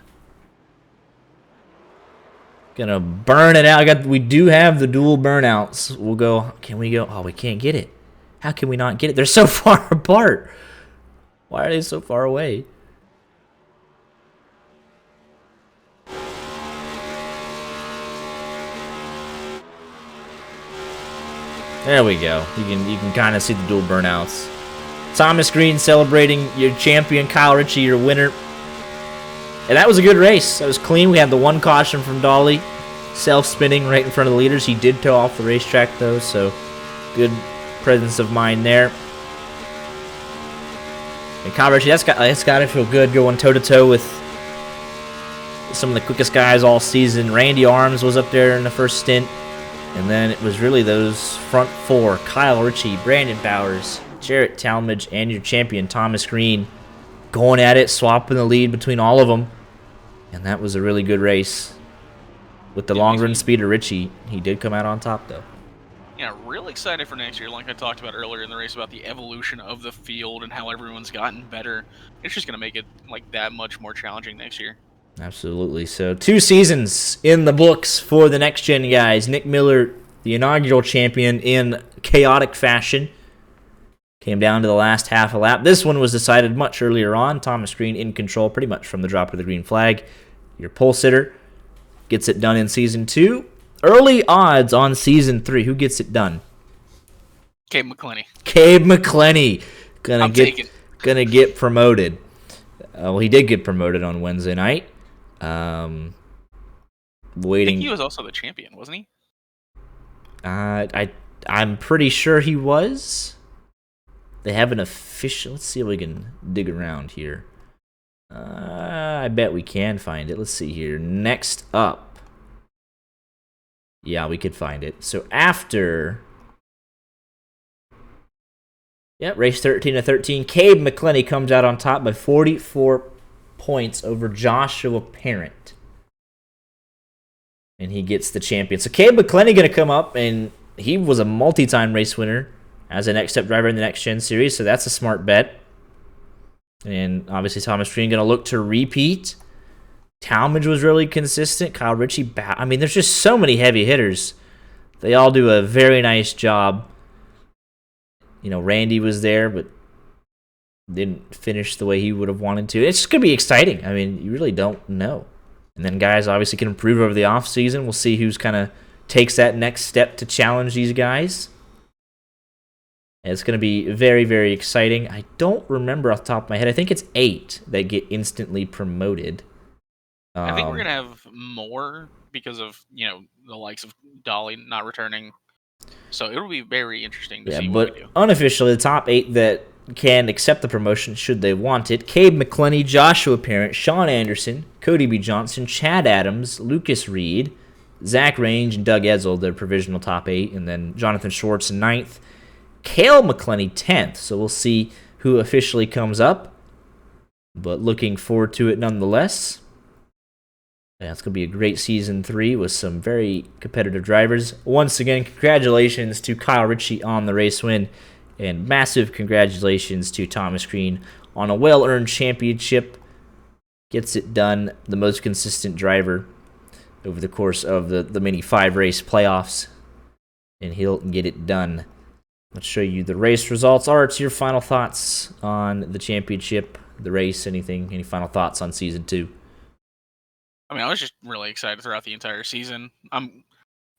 Gonna burn it out. We do have the dual burnouts. We'll go. Can we go? Oh, we can't get it. How can we not get it? They're so far apart. Why are they so far away? There we go. You can kind of see the dual burnouts. Thomas Green celebrating your champion, Kyle Ritchie, your winner. And that was a good race. That was clean. We had the 1 caution from Dolly. Self-spinning right in front of the leaders. He did tow off the racetrack, though, so good presence of mind there. And Kyle Ritchie, that's got to feel good going toe-to-toe with some of the quickest guys all season. Randy Arms was up there in the first stint. And then it was really those front 4. Kyle Ritchie, Brandon Bowers, Jarrett Talmadge, and your champion, Thomas Green, going at it, swapping the lead between all of them. And that was a really good race. With the Yeah, long run speed of Richie, he did come out on top, though. Yeah, real excited for next year. Like I talked about earlier in the race about the evolution of the field and how everyone's gotten better. It's just going to make it like that much more challenging next year. Absolutely. So 2 seasons in the books for the Next Gen guys. Nick Miller, the inaugural champion in chaotic fashion. Came down to the last half a lap. This one was decided much earlier on. Thomas Green in control pretty much from the drop of the green flag. Your pole sitter gets it done in Season 2. Early odds on Season 3. Who gets it done? Cabe McClenny. Cabe McClenny. Gonna get promoted. Well, he did get promoted on Wednesday night. I Waiting. think he was also the champion, wasn't he? I'm pretty sure he was. They have an official. Let's see if we can dig around here. I bet we can find it. Let's see here. Next up. Yeah, we could find it. So after. Yep, race 13 to 13. Cabe McClenny comes out on top by 44 points over Joshua Parent. And he gets the champion. So Cabe McClenny going to come up, and he was a multi-time race winner as a Next Step driver in the Next Gen series, so that's a smart bet. And obviously Thomas Green going to look to repeat. Talmadge was really consistent. Kyle Ritchie, I mean, there's just so many heavy hitters. They all do a very nice job. You know, Randy was there, but didn't finish the way he would have wanted to. It's just going to be exciting. I mean, you really don't know. And then guys obviously can improve over the offseason. We'll see who's kind of takes that next step to challenge these guys. And it's going to be very, very exciting. I don't remember off the top of my head. I think it's 8 that get instantly promoted. I think we're going to have more because of, you know, the likes of Dolly not returning. So it'll be very interesting to see what we do. Unofficially, the top 8 that can accept the promotion should they want it: Cabe McClenny, Joshua Parent, Sean Anderson, Cody B. Johnson, Chad Adams, Lucas Reed, Zach Range, and Doug Edsel, the provisional top 8, and then Jonathan Schwartz in 9th. Cale McClenny 10th, so we'll see who officially comes up. But looking forward to it nonetheless. Yeah, it's going to be a great Season 3 with some very competitive drivers. Once again, congratulations to Kyle Ritchie on the race win, and massive congratulations to Thomas Green on a well-earned championship. Gets it done, the most consistent driver over the course of the mini 5-race playoffs, and he'll get it done. Let's show you the race results. Art, your final thoughts on the championship, the race, anything, any final thoughts on Season 2? I mean, I was just really excited throughout the entire season. I'm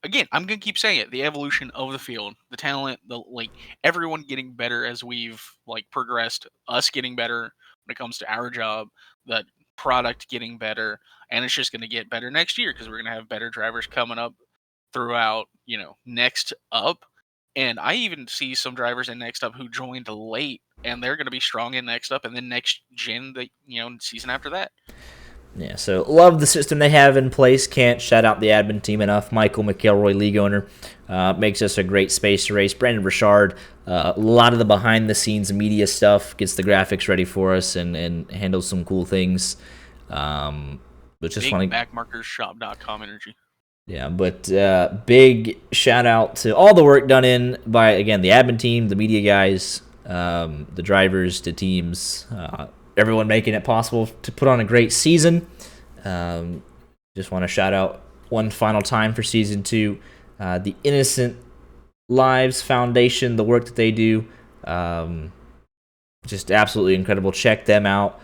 gonna keep saying it: the evolution of the field, the talent, everyone getting better as we've progressed. Us getting better when it comes to our job, the product getting better, and it's just gonna get better next year because we're gonna have better drivers coming up throughout. You know, Next Up, and I even see some drivers in Next Up who joined late, and they're gonna be strong in Next Up, and then Next Gen, season after that. Yeah, so love the system they have in place. Can't shout out the admin team enough. Michael McElroy, league owner, makes us a great space to race. Brandon Richard, a lot of the behind-the-scenes media stuff, gets the graphics ready for us and handles some cool things. But just big backmarkersshop.com energy. Yeah, but big shout out to all the work done in by, again, the admin team, the media guys, the drivers, the teams, everyone making it possible to put on a great season. Just want to shout out one final time for Season 2, the Innocent Lives Foundation, the work that they do. Just absolutely incredible. Check them out.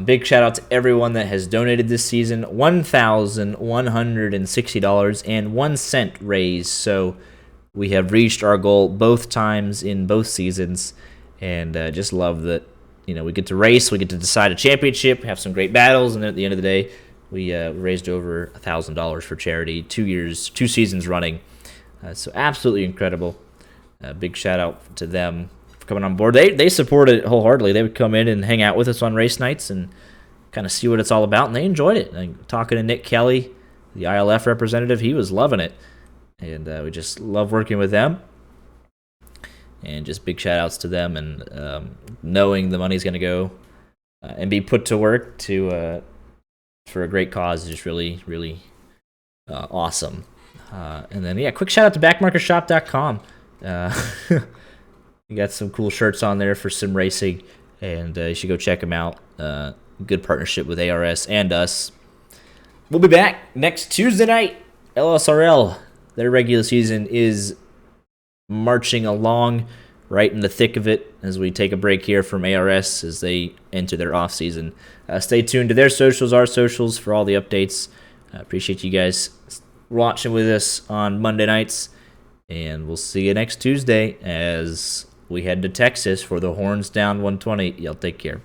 Big shout out to everyone that has donated this season. $1,160.01 raised. So we have reached our goal both times in both seasons, and just love that. You know, we get to race, we get to decide a championship, have some great battles, and then at the end of the day, we raised over $1,000 for charity, 2 seasons running. So absolutely incredible. Big shout out to them for coming on board. They support it wholeheartedly. They would come in and hang out with us on race nights and kind of see what it's all about, and they enjoyed it. Talking to Nick Kelly, the ILF representative, he was loving it, and we just love working with them. And just big shout outs to them, and knowing the money's going to go and be put to work for a great cause is just really, really awesome. And then, quick shout out to backmarkershop.com. You got some cool shirts on there for sim racing, and you should go check them out. Good partnership with ARS and us. We'll be back next Tuesday night. LSRL, their regular season is marching along right in the thick of it as we take a break here from ARS as they enter their off season. Stay tuned to their socials, our socials, for all the updates. Appreciate you guys watching with us on Monday nights, and we'll see you next Tuesday as we head to Texas for the Horns Down 120. Y'all take care.